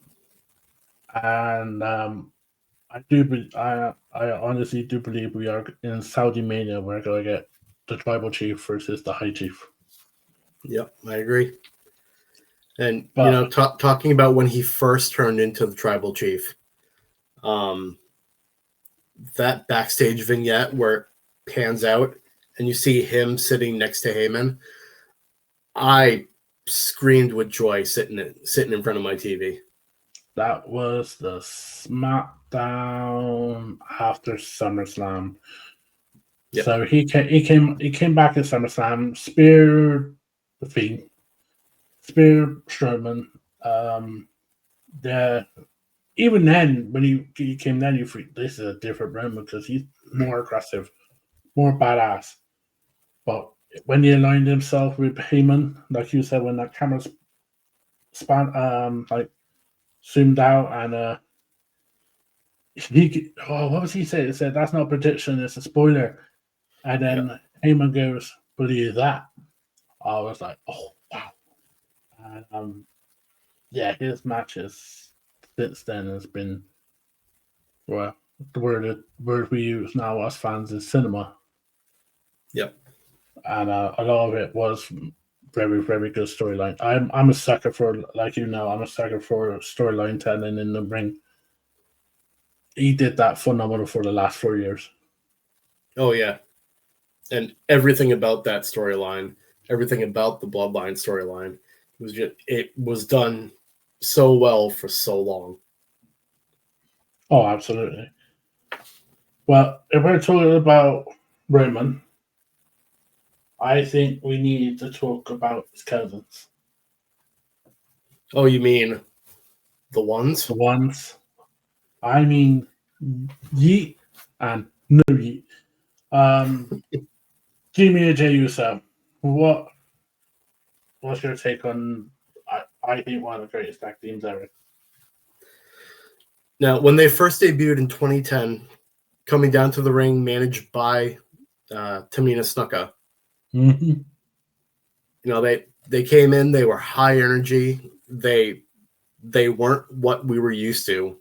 And I honestly do believe we are in Saudi Mania. We're going to get the tribal chief versus the High Chief. Yep, I agree. And talking about when he first turned into the tribal chief, that backstage vignette where pans out and you see him sitting next to Heyman, I screamed with joy sitting in front of my TV. That was the SmackDown after SummerSlam. Yep. So he came back at SummerSlam, speared the Fiend, speared Strowman. Even then, when he came, then you think this is a different Roman because he's more aggressive, more badass. But when he aligned himself with Heyman, like you said, when that camera zoomed out and what was he saying? He said that's not a prediction, it's a spoiler. And then Heyman goes, "Believe that." I was like, "Oh wow!" And his matches since then has been, well, the word we use now, us fans, is cinema. Yep. And a lot of it was very, very good storyline. I'm a sucker for, like I'm a sucker for storyline telling in the ring. He did that phenomenal for the last 4 years. Oh yeah, and everything about that storyline, everything about the Bloodline storyline, it was done so well for so long. Oh, absolutely. Well, if we're talking about Roman, I think we need to talk about his cousins. Oh, you mean the ones? The ones. I mean, Yeet and no Yeet. Jimmy and Jey Uso. What's your take on? I think one of the greatest tag teams ever. Now, when they first debuted in 2010, coming down to the ring, managed by Tamina Snuka. Mm-hmm. They came in. They were high energy. They weren't what we were used to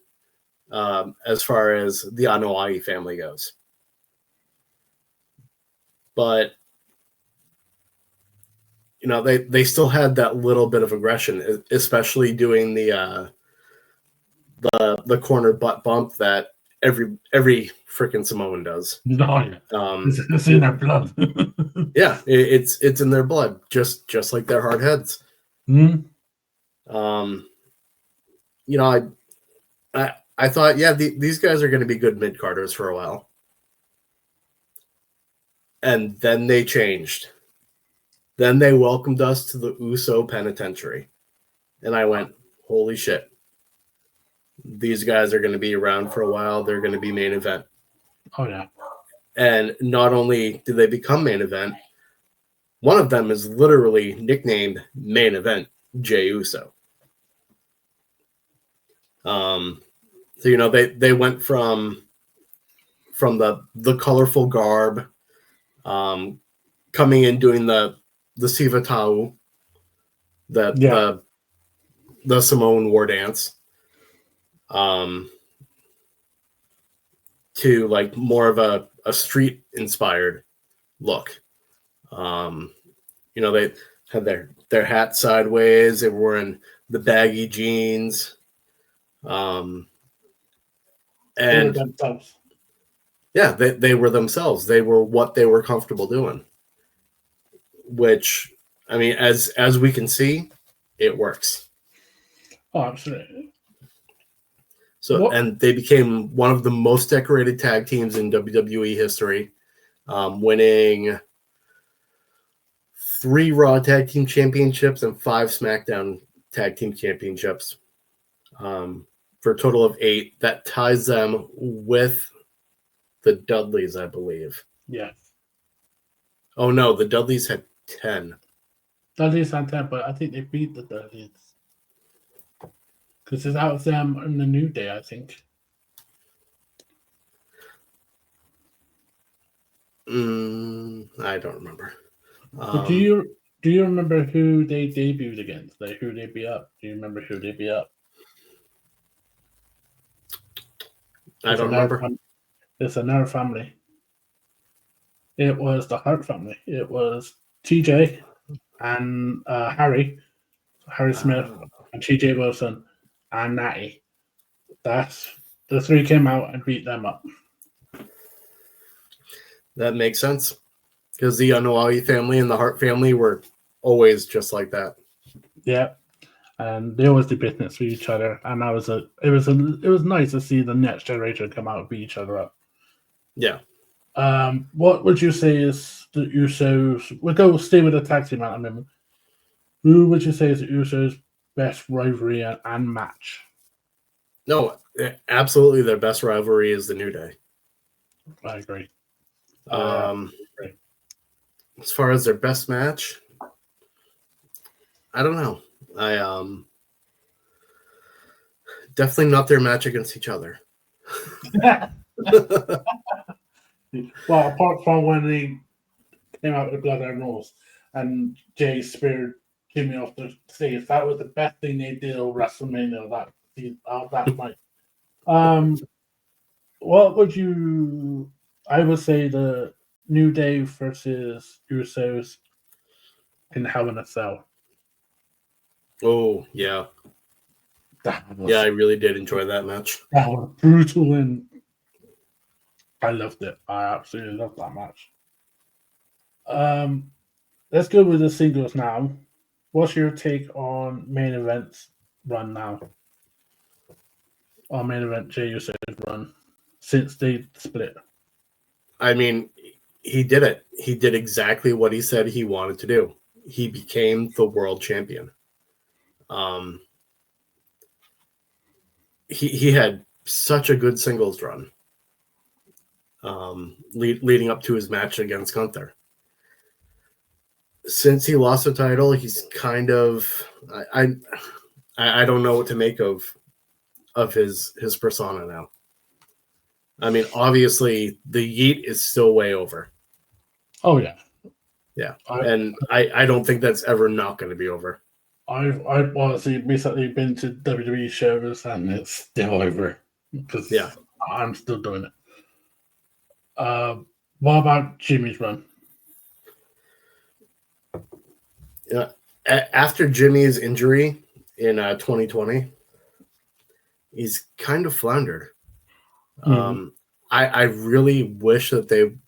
as far as the Anoa'i family goes. But they still had that little bit of aggression, especially doing the corner butt bump that every freaking Samoan does. No, it's in their blood. Yeah, it's in their blood, just like their hard heads. Mm-hmm. I thought, these guys are going to be good mid-carders for a while. And then they changed. Then they welcomed us to the Uso Penitentiary. And I went, holy shit. These guys are going to be around for a while. They're going to be main event. Oh, yeah. And not only did they become main event, one of them is literally nicknamed Main Event, Jey Uso. So they went from the colorful garb, coming in doing the Siva Tau, the Samoan war dance, to like more of a street inspired look. They had their hat sideways. They were wearing the baggy jeans. And they were themselves. Yeah, they were themselves. They were what they were comfortable doing. Which, I mean, as we can see, it works. Oh, absolutely. So, and they became one of the most decorated tag teams in WWE history, winning 3 Raw Tag Team Championships and 5 SmackDown Tag Team Championships, for a total of 8. That ties them with the Dudleys, I believe. Yes. Oh, no, the Dudleys had 10. Dudleys had 10, but I think they beat the Dudleys. Because it's out of them in the New Day, I think. I don't remember. But do you remember who they debuted against? Like who they beat up? Do you remember who they beat up? I don't remember. It's another family. It was the Hart family. It was TJ and Harry Smith, and TJ Wilson, and Natty. That's the 3 came out and beat them up. That makes sense. Because the Anoa'i family and the Hart family were always just like that. Yeah. And they always do business with each other. And it was nice to see the next generation come out and beat each other up. Yeah. What would you say is the Usos? We'll stay with the tag team at a minute. Who would you say is the Usos' best rivalry and match? No, absolutely their best rivalry is the New Day. I agree. As far as their best match, I don't know. I definitely not their match against each other. Well, apart from when they came out with the Bloodline rules and Jay speared Jimmy off the stage, that was the best thing they did on WrestleMania that night. What would you? I would say the New Day versus Usos in Hell in a Cell. Oh, yeah. I really did enjoy that match. That was brutal, and I loved it. I absolutely loved that match. Let's go with the singles now. What's your take on main events run now? Or main event Jey Uso's run since they split? I mean, he did it. He did exactly what he said he wanted to do. He became the world champion. He had such a good singles run leading up to his match against Gunther. Since he lost the title, he's kind of I don't know what to make of his persona now. I mean, obviously the Yeet is still way over. Oh yeah. Yeah. I don't think that's ever not going to be over. I've honestly recently been to WWE shows and it's still over because I'm still doing it. What about Jimmy's run? Yeah, after Jimmy's injury in 2020, he's kind of floundered. Mm-hmm. I really wish that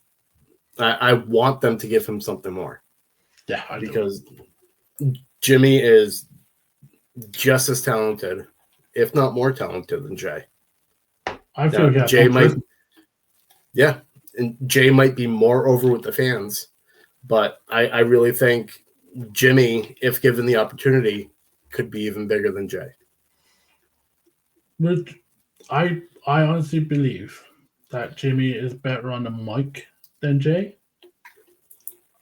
I want them to give him something more. Yeah, because Jimmy is just as talented, if not more talented than Jay. I feel Jay might, and Jay might be more over with the fans, but I really think Jimmy, if given the opportunity, could be even bigger than Jay. But I honestly believe that Jimmy is better on the mic than Jay.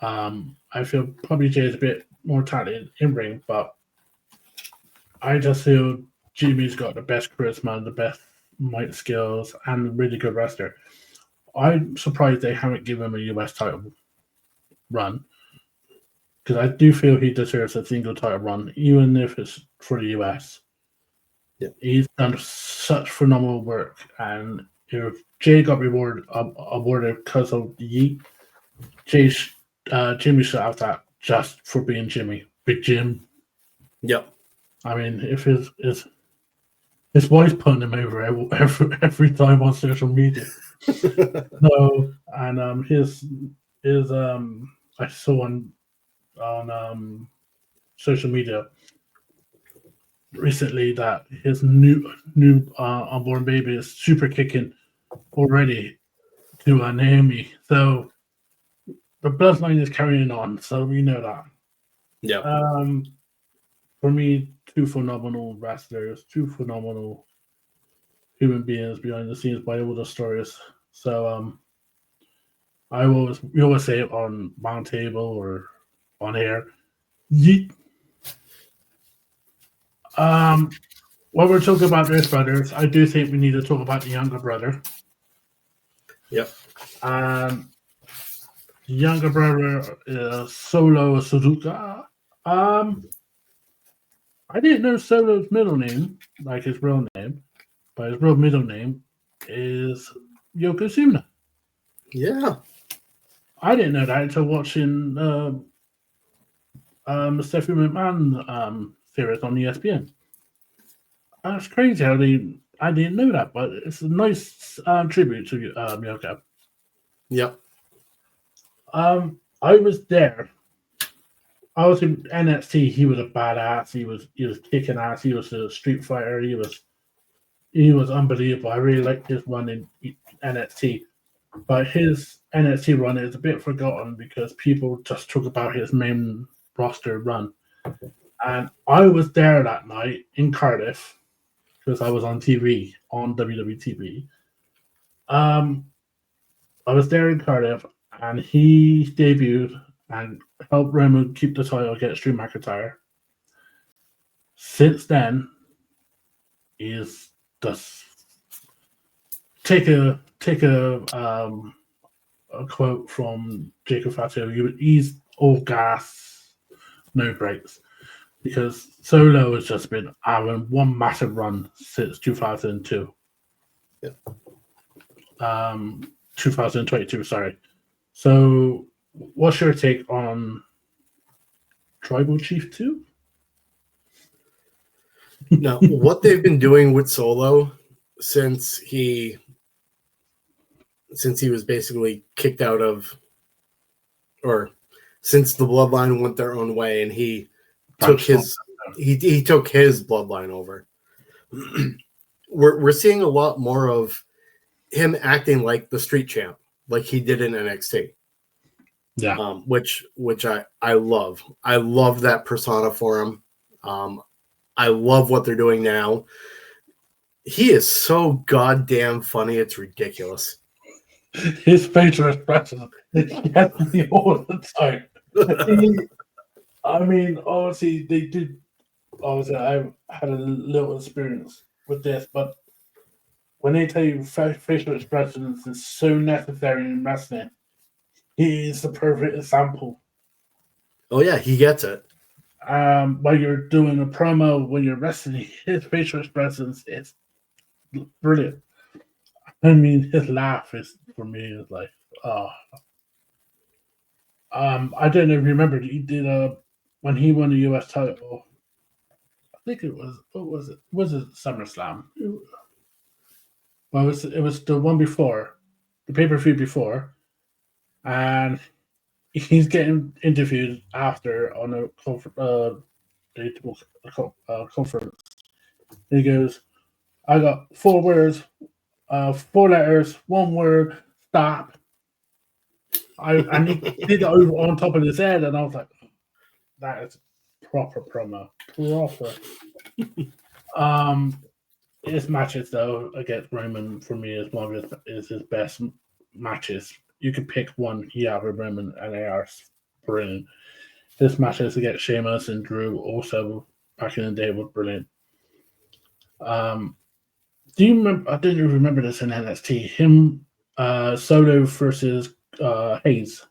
I feel probably Jay is a bit more talented in ring, but I just feel Jimmy's got the best charisma, the best mic skills, and a really good wrestler. I'm surprised they haven't given him a US title run because I do feel he deserves a single title run, even if it's for the US. Yeah. He's done such phenomenal work, and if Jay got awarded because of the Yeet, Jimmy should have that just for being Jimmy. Big Jim. Yep. I mean, if his wife's putting him over every time on social media. No, and his I saw on social media recently that his new unborn baby is super kicking already to Naomi. So the bloodline is carrying on. So we know that. Yeah. For me, two phenomenal wrestlers, two phenomenal human beings behind the scenes by all the stories. So we always say it on roundtable or on air. Yeet. When we're talking about those brothers, I do think we need to talk about the younger brother. Yep. The younger brother is Solo Suzuka. I didn't know Solo's middle name, like his real name, but his real middle name is Yokozuna. Yeah. I didn't know that until watching the Stephanie McMahon series on ESPN. That's crazy how I didn't know that, but it's a nice tribute to Yoko. Yep. I was there. I was in NXT. He was a badass. He was kicking ass. He was a street fighter. He was unbelievable. I really liked his run in NXT. But his NXT run is a bit forgotten because people just talk about his main roster run. And I was there that night in Cardiff because I was on TV on WWE TV. I was there in Cardiff, and he debuted and helped Roman keep the title against Drew McIntyre. Since then, he's just take a quote from Jacob Fatu. He's all gas, no brakes, because Solo has just been having one massive run since 2002. Yeah. 2022, sorry. So, what's your take on Tribal Chief 2? Now, what they've been doing with Solo since he was basically kicked out of, or since the Bloodline went their own way, and he took his Bloodline over. We're seeing a lot more of him acting like the street champ, like he did in NXT. Yeah. Which I love. I love that persona for him. I love what they're doing now. He is so goddamn funny. It's ridiculous. His facial expression gets me all the time. Obviously, they did. Obviously, I had a little experience with this, but when they tell you facial expressions is so necessary in wrestling, he is the perfect example. Oh yeah, he gets it. While you're doing a promo, when you're wrestling, his facial expressions is brilliant. I mean, his laugh is for me is like, oh. I don't know if you remember he did when he won the US title. I think it was what was it? Was it SummerSlam? Well, it was the one before, the pay-per-view before, and he's getting interviewed after on a conference. And he goes, "I got 4 words, 4 letters, 1 word, stop." And he did it over on top of his head, and I was like, "That is proper promo, proper." His matches though against Roman for me is one of his best matches. You can pick one he had with Roman, and they are brilliant. His matches against Sheamus and Drew also back in the day were brilliant. Do you remember? I don't even remember this in NXT. Him, Solo versus Hayes.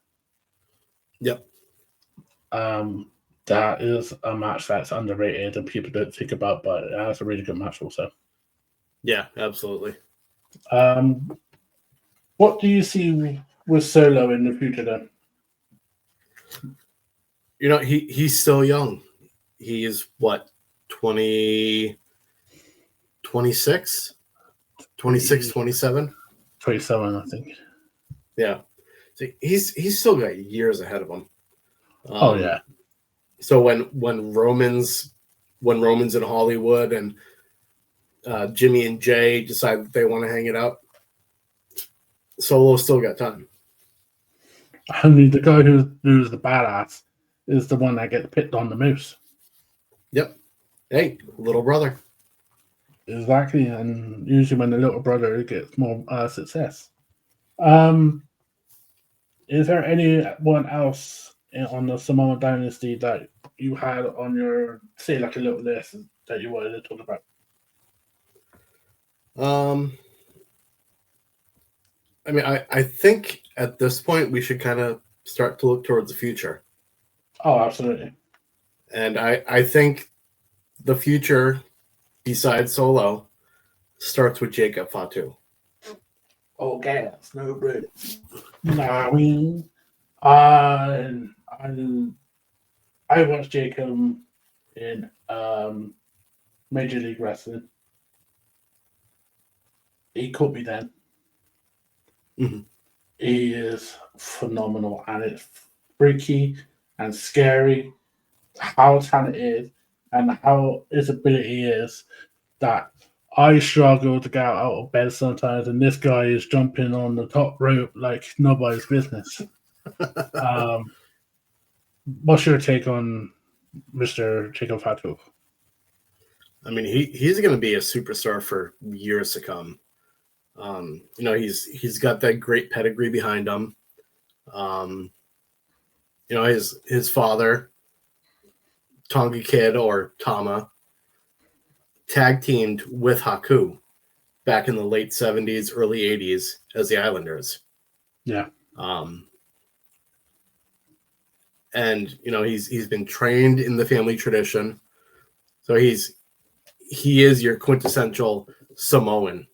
Yep. That is a match that's underrated and people don't think about, but that's a really good match also. Yeah, absolutely. What do you see with Solo in the future then? He's still young. He is what, 20, 26, 27? 27, I think. Yeah. So he's still got years ahead of him. Oh yeah. So when Roman's in Hollywood and Jimmy and Jay decide that they want to hang it up, Solo's still got time. I mean, the guy who's the badass is the one that gets picked on the most. Yep. Hey, little brother. Exactly, and usually when the little brother gets more success. Is there anyone else on the Samoan Dynasty that you had on your, say, like a little list that you wanted to talk about? I mean, I think at this point we should kind of start to look towards the future. Oh, absolutely. And I think the future, besides Solo, starts with Jacob Fatu. Oh, gas, no bread. Nah, I mean, I watched Jacob in Major League Wrestling. He caught me then. Mm-hmm. he is phenomenal, and it's freaky and scary how talented and how his ability is that I struggle to get out of bed sometimes, and this guy is jumping on the top rope like nobody's business. Um, what's your take on Mr. Jacob Fatu? I mean, he's going to be a superstar for years to come. He's got that great pedigree behind him. His father, Tonga Kid or Tama, tag teamed with Haku back in the late 70s, early 80s as the Islanders. Yeah. And he's been trained in the family tradition. So he is your quintessential Samoan.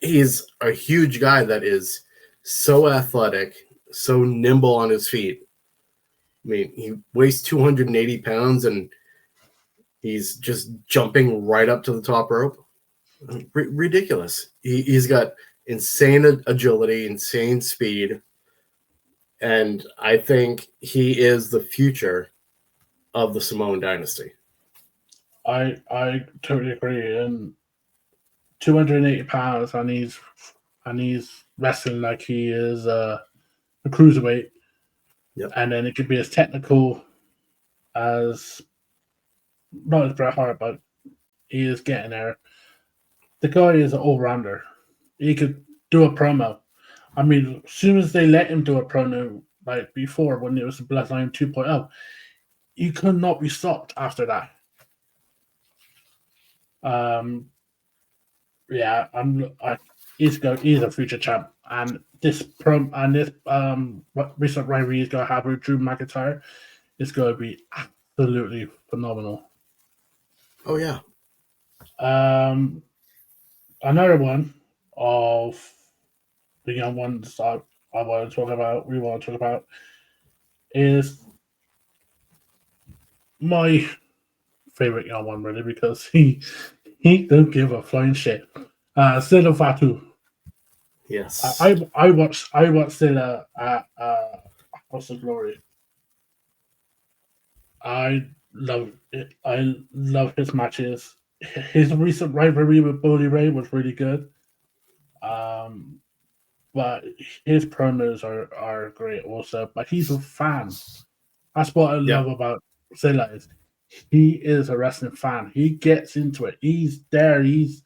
He's a huge guy that is so athletic, so nimble on his feet. I mean, he weighs 280 pounds and he's just jumping right up to the top rope. Ridiculous. He's got insane agility, insane speed. And I think he is the future of the Samoan Dynasty. I totally agree. And 280 pounds, and he's wrestling like he is a cruiserweight. Yep. And then it could be as technical as not as Bret Hart, but he is getting there. The guy is an all-rounder. He could do a promo. I mean, as soon as they let him do a promo, like before when it was the Bloodline 2.0, you could not be stopped after that. He's a future champ, and this recent rivalry he's gonna have with Drew McIntyre is gonna be absolutely phenomenal. Oh yeah. Another one of the young ones I want to talk about, we want to talk about, is my favorite young one, really, because he don't give a flying shit. Silla Fatu. Yes. I watched Silla at House of Glory. I love it. I love his matches. His recent rivalry with Bully Ray was really good. But his promos are great also. But he's a fan. That's what I love about Silla is he is a wrestling fan. He gets into it. He's there. He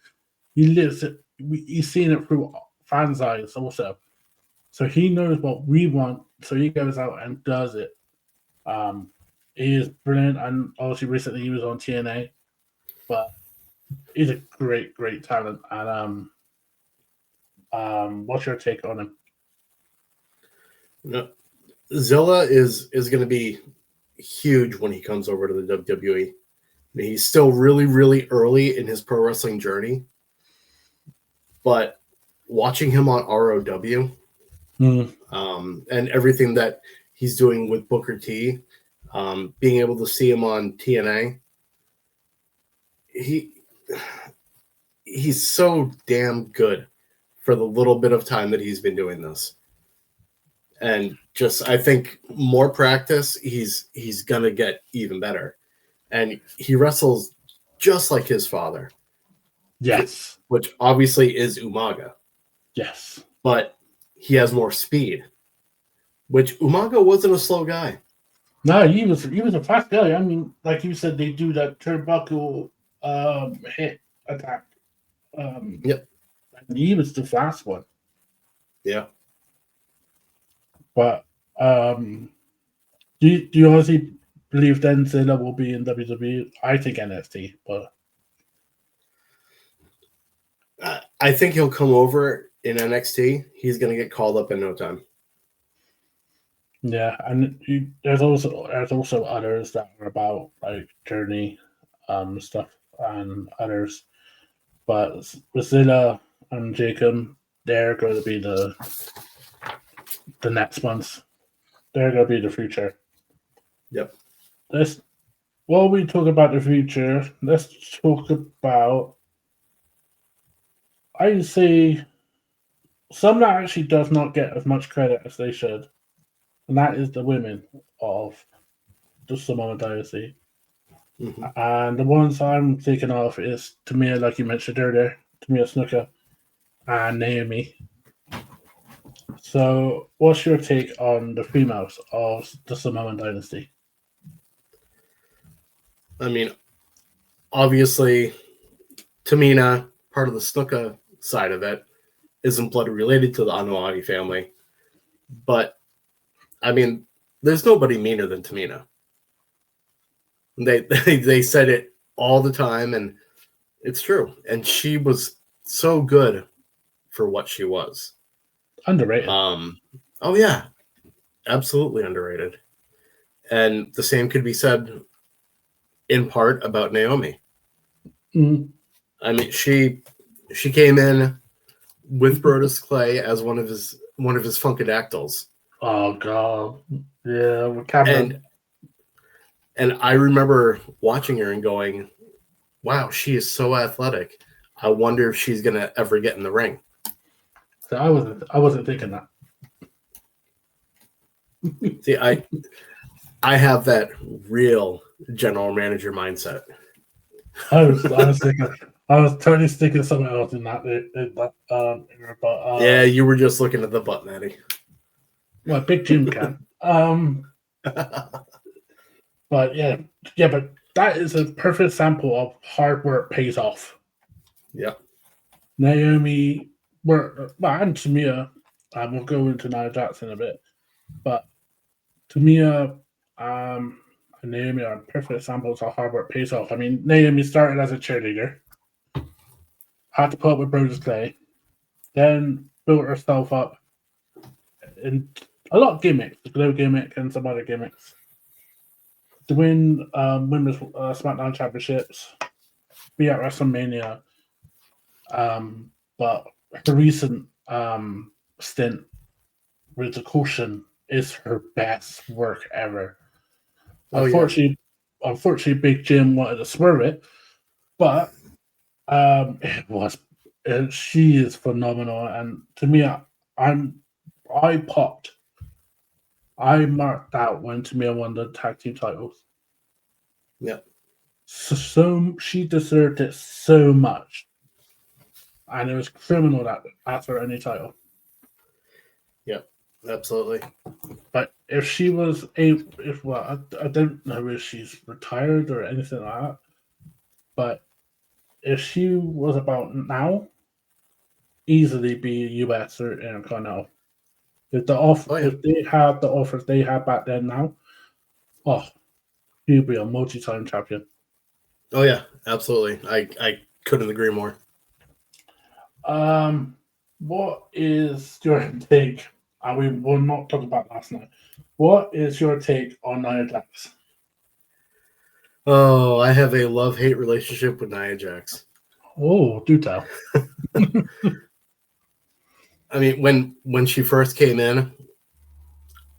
lives it. He's seen it through fans' eyes also. So he knows what we want. So he goes out and does it. He is brilliant, and obviously recently he was on TNA. But he's a great, great talent. And what's your take on him? No, Zilla is going to be huge when he comes over to the WWE. I mean, he's still really, really early in his pro wrestling journey, but watching him on ROW and everything that he's doing with Booker T, being able to see him on TNA, he's so damn good for the little bit of time that he's been doing this. And just, I think more practice, he's going to get even better. And he wrestles just like his father. Yes. Which obviously is Umaga. Yes. But he has more speed, which Umaga wasn't a slow guy. No, he was a fast guy. I mean, like you said, they do that turnbuckle hit attack. Yep. And he was the fast one. Yeah. But do you honestly believe then Zilla will be in WWE? I think NXT, but I think he'll come over in NXT. He's going to get called up in no time. yeah, and there's also others that are about like Journey, stuff and others, but with Zilla and Jacob, they're going to be the next ones. They're going to be the future. Yep. While we talk about the future, let's talk about I see some that actually does not get as much credit as they should, and that is the women of the Samoan Dynasty. Mhm. And the ones I'm thinking of is Tamia, like you mentioned earlier, Tamia Snuka and Naomi. So, what's your take on the females of the Samoan Dynasty? I mean, obviously, Tamina, part of the Snuka side of it, isn't blood related to the Anua'i family. But, I mean, there's nobody meaner than Tamina. They said it all the time, and it's true. And she was so good for what she was. Underrated. Oh, yeah. Absolutely underrated. And the same could be said in part about Naomi. Mm. I mean, she came in with Brodus Clay as one of his funkadactyls. Oh god, yeah, with Cameron. And I remember watching her and going, "Wow, she is so athletic. I wonder if she's gonna ever get in the ring." So I wasn't thinking that. See, I have that real general manager mindset. I was thinking, I was totally thinking something else in that era, but Yeah, you were just looking at the butt, Matty. well, Big Jim can. But but that is a perfect sample of hard work pays off. Yep. Naomi and Tamia, we'll go into Nia Jackson a bit, but Tamia and Naomi are perfect samples of hard work pays off. I mean, Naomi started as a cheerleader, had to put up with Brodus Clay, then built herself up in a lot of gimmicks, the glow gimmick and some other gimmicks, to win women's SmackDown championships, be at WrestleMania. But her recent stint with the Caution is her best work ever. Oh, yeah. Unfortunately, Big Jim wanted to swerve it, but it was. She is phenomenal, and to me, I popped. I marked out when Tamia won the tag team titles. Yep. So she deserved it so much, and it was criminal that after any title. Yep. Absolutely. But if she was I don't know if she's retired or anything like that. But if she was about now, easily be US or Intercontinental. Oh, yeah. If they had the offers they had back then now, oh, she'd be a multi-time champion. Oh, yeah. Absolutely. I couldn't agree more. What is your take? And we will not talk about last night. What is your take on Nia Jax? Oh, I have a love-hate relationship with Nia Jax. Oh, do tell. I mean, when she first came in,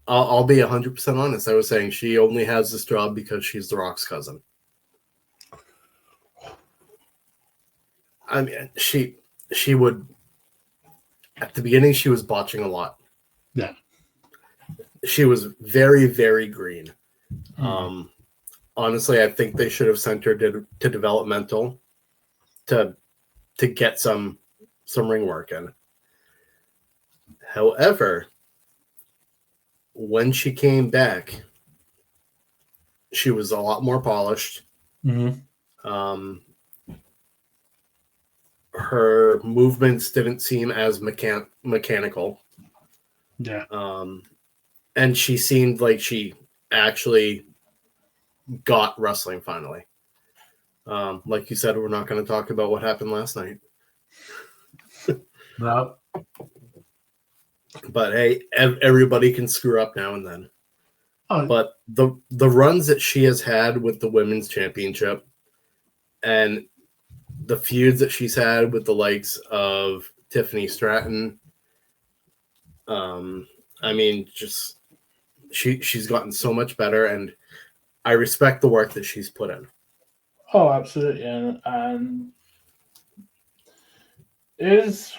I'll be 100% honest. I was saying she only has this job because she's The Rock's cousin. I mean, she would, at the beginning, she was botching a lot. Yeah. She was very, very green. Honestly, I think they should have sent her to developmental to get some ring work in. However, when she came back, she was a lot more polished. Mm-hmm. Her movements didn't seem as mechanical. Yeah. And she seemed like she actually got wrestling finally. Like you said, we're not going to talk about what happened last night. No. But hey, everybody can screw up now and then. Oh. But the runs that she has had with the women's championship and the feuds that she's had with the likes of Tiffany Stratton, I mean, just she's gotten so much better, and I respect the work that she's put in. Oh, absolutely, and is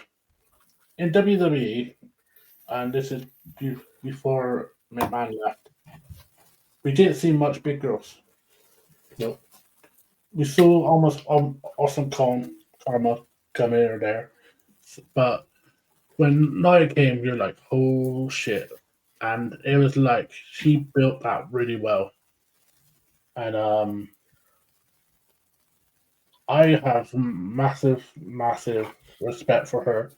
in WWE, and this is before McMahon left. We didn't see much big girls. Nope. We saw almost Awesome Karma come in or there, but when Nia came, you're like, oh shit, and it was like she built that really well, and I have massive, massive respect for her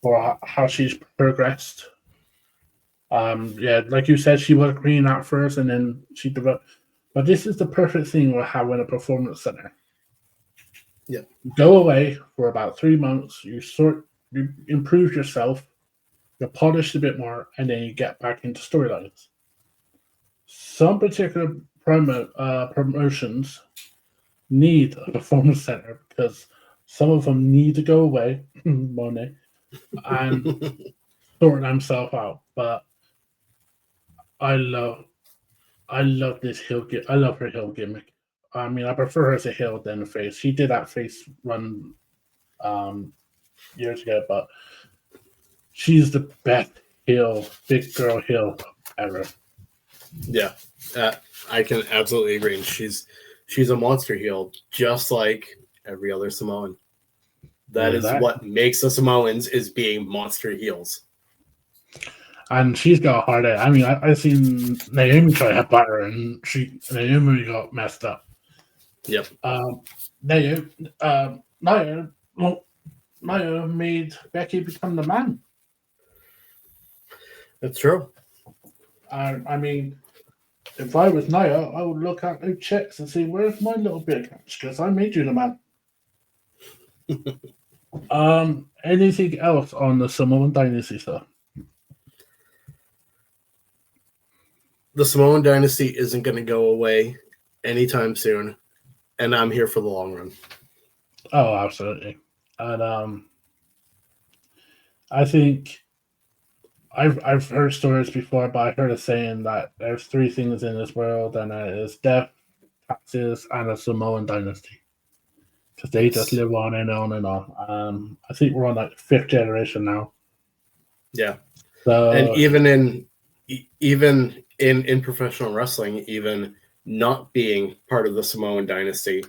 for how she's progressed. Yeah, like you said, she was green at first, and then she developed. But this is the perfect thing with having a performance center. Yeah. Go away for about 3 months. You improve yourself, you polish a bit more, and then you get back into storylines. Some particular promotions need a performance center because some of them need to go away, Monet, and sort themselves out. But I love this heel. I love her heel gimmick. I mean, I prefer her as a heel than a face. She did that face run years ago, but she's the best heel, big girl heel ever. Yeah, I can absolutely agree. And she's a monster heel, just like every other Samoan. That is what makes the Samoans is being monster heels. And she's got a hard day. I mean, I seen Naomi try to headbutt her, and Naomi got messed up. Yep. Nia made Becky become the man. That's true. I mean, if I was Nia, I would look at the checks and see where's my little bit of cash because I made you the man. Anything else on the Samoan Dynasty stuff? The Samoan Dynasty isn't going to go away anytime soon, and I'm here for the long run. Oh, absolutely. And I think I've heard stories before, but I heard a saying that there's 3 things in this world, and it is death, taxes, and a Samoan Dynasty. Because they just live on and on and on. I think we're on like 5th generation now. Yeah. So, and even in professional wrestling, even not being part of the Samoan Dynasty,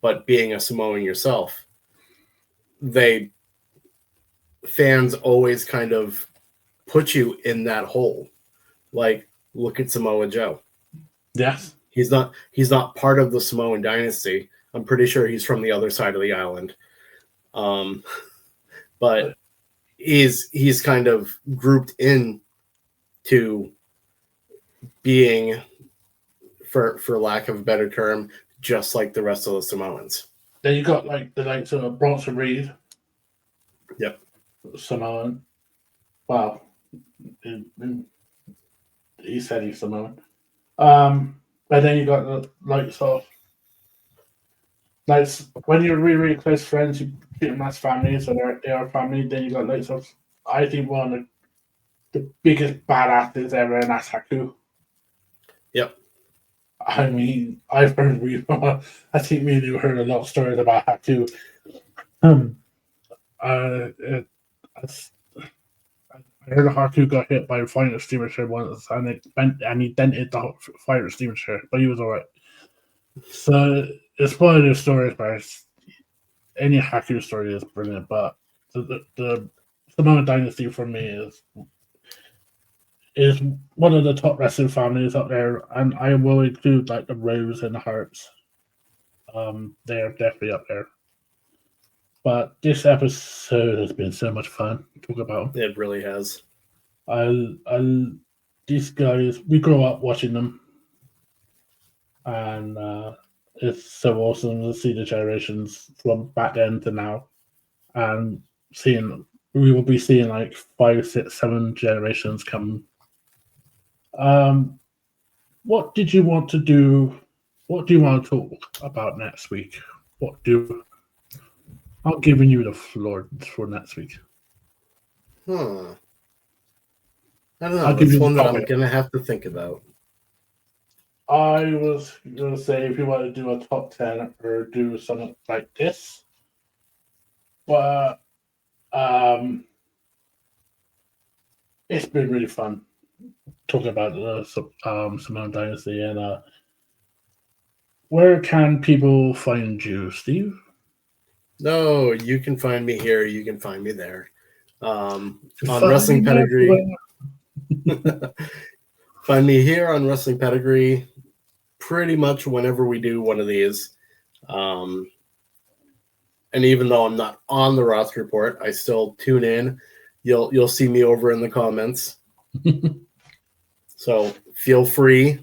but being a Samoan yourself, fans always kind of put you in that hole. Like, look at Samoa Joe. Yes. He's not part of the Samoan Dynasty. I'm pretty sure he's from the other side of the island. But he's kind of grouped in to being, for lack of a better term, just like the rest of the Samoans. Then you got like the likes of Bronson Reed. Yep. Samoan. Wow. He said he's Samoan. But then you got the likes of, like, when you're really, really close friends, you treat them as family, so they are family. Then you got likes of, I think, one of the biggest badasses ever, and that's Haku. Yep. I mean, I've heard I think me and you heard a lot of stories about Haku. I heard Haku got hit by a fire extinguisher once, and he dented the fire extinguisher, but he was alright. So it's one of those stories where any Haku story is brilliant, but the Samoan Dynasty for me is one of the top wrestling families up there, and I will include like the Rose and the Hearts. They are definitely up there. But this episode has been so much fun to talk about. It really has. These guys, we grew up watching them, and it's so awesome to see the generations from back then to now, and we will be seeing like 5, 6, 7 generations come. What did you want to do? What do you want to talk about next week? I'm giving you the floor for next week. I don't know. That's one that I'm gonna have to think about. I was gonna say if you want to do a top 10 or do something like this, But it's been really fun talking about the Samoan Dynasty. And where can people find you, Steve? No, you can find me here. You can find me there. On Find Wrestling me Pedigree. everywhere. Find me here on Wrestling Pedigree pretty much whenever we do one of these. And even though I'm not on the roster report, I still tune in. You'll see me over in the comments. So feel free,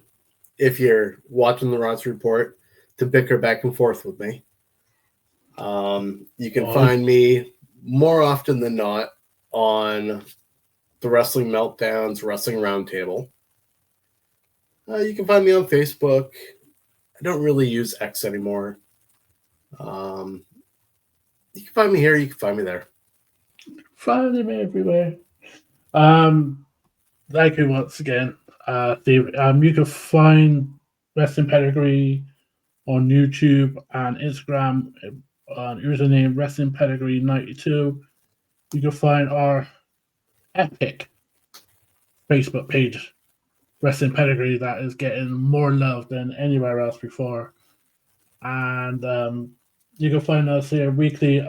if you're watching the roster report, to bicker back and forth with me. You can find me more often than not on the Wrestling Meltdowns Wrestling Roundtable. You can find me on Facebook. I don't really use X anymore. You can find me here. You can find me there. Find me everywhere. Thank you once again, Steve. You can find Wrestling Pedigree on YouTube and Instagram on username Wrestling Pedigree 92. You can find our epic Facebook page, Wrestling Pedigree, that is getting more love than anywhere else before. And you can find us here weekly,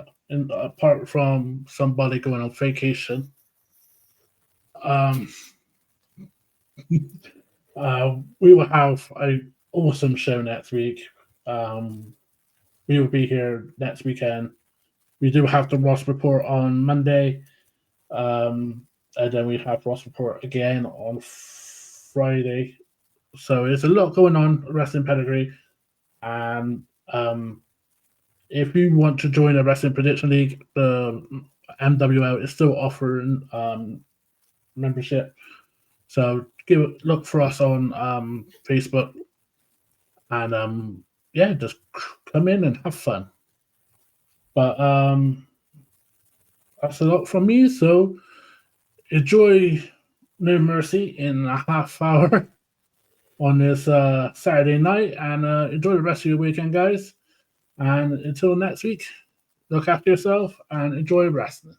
apart from somebody going on vacation. We will have an awesome show next week. We will be here next weekend. We do have the Ross Report on Monday. And then we have Ross Report again on Friday. So there's a lot going on, Wrestling Pedigree. And if you want to join the Wrestling Prediction League, the MWL is still offering membership. So look for us on Facebook. And just come in and have fun. But that's a lot from me. So enjoy No Mercy in a half hour on this Saturday night, and enjoy the rest of your weekend, guys. And until next week, look after yourself and enjoy wrestling.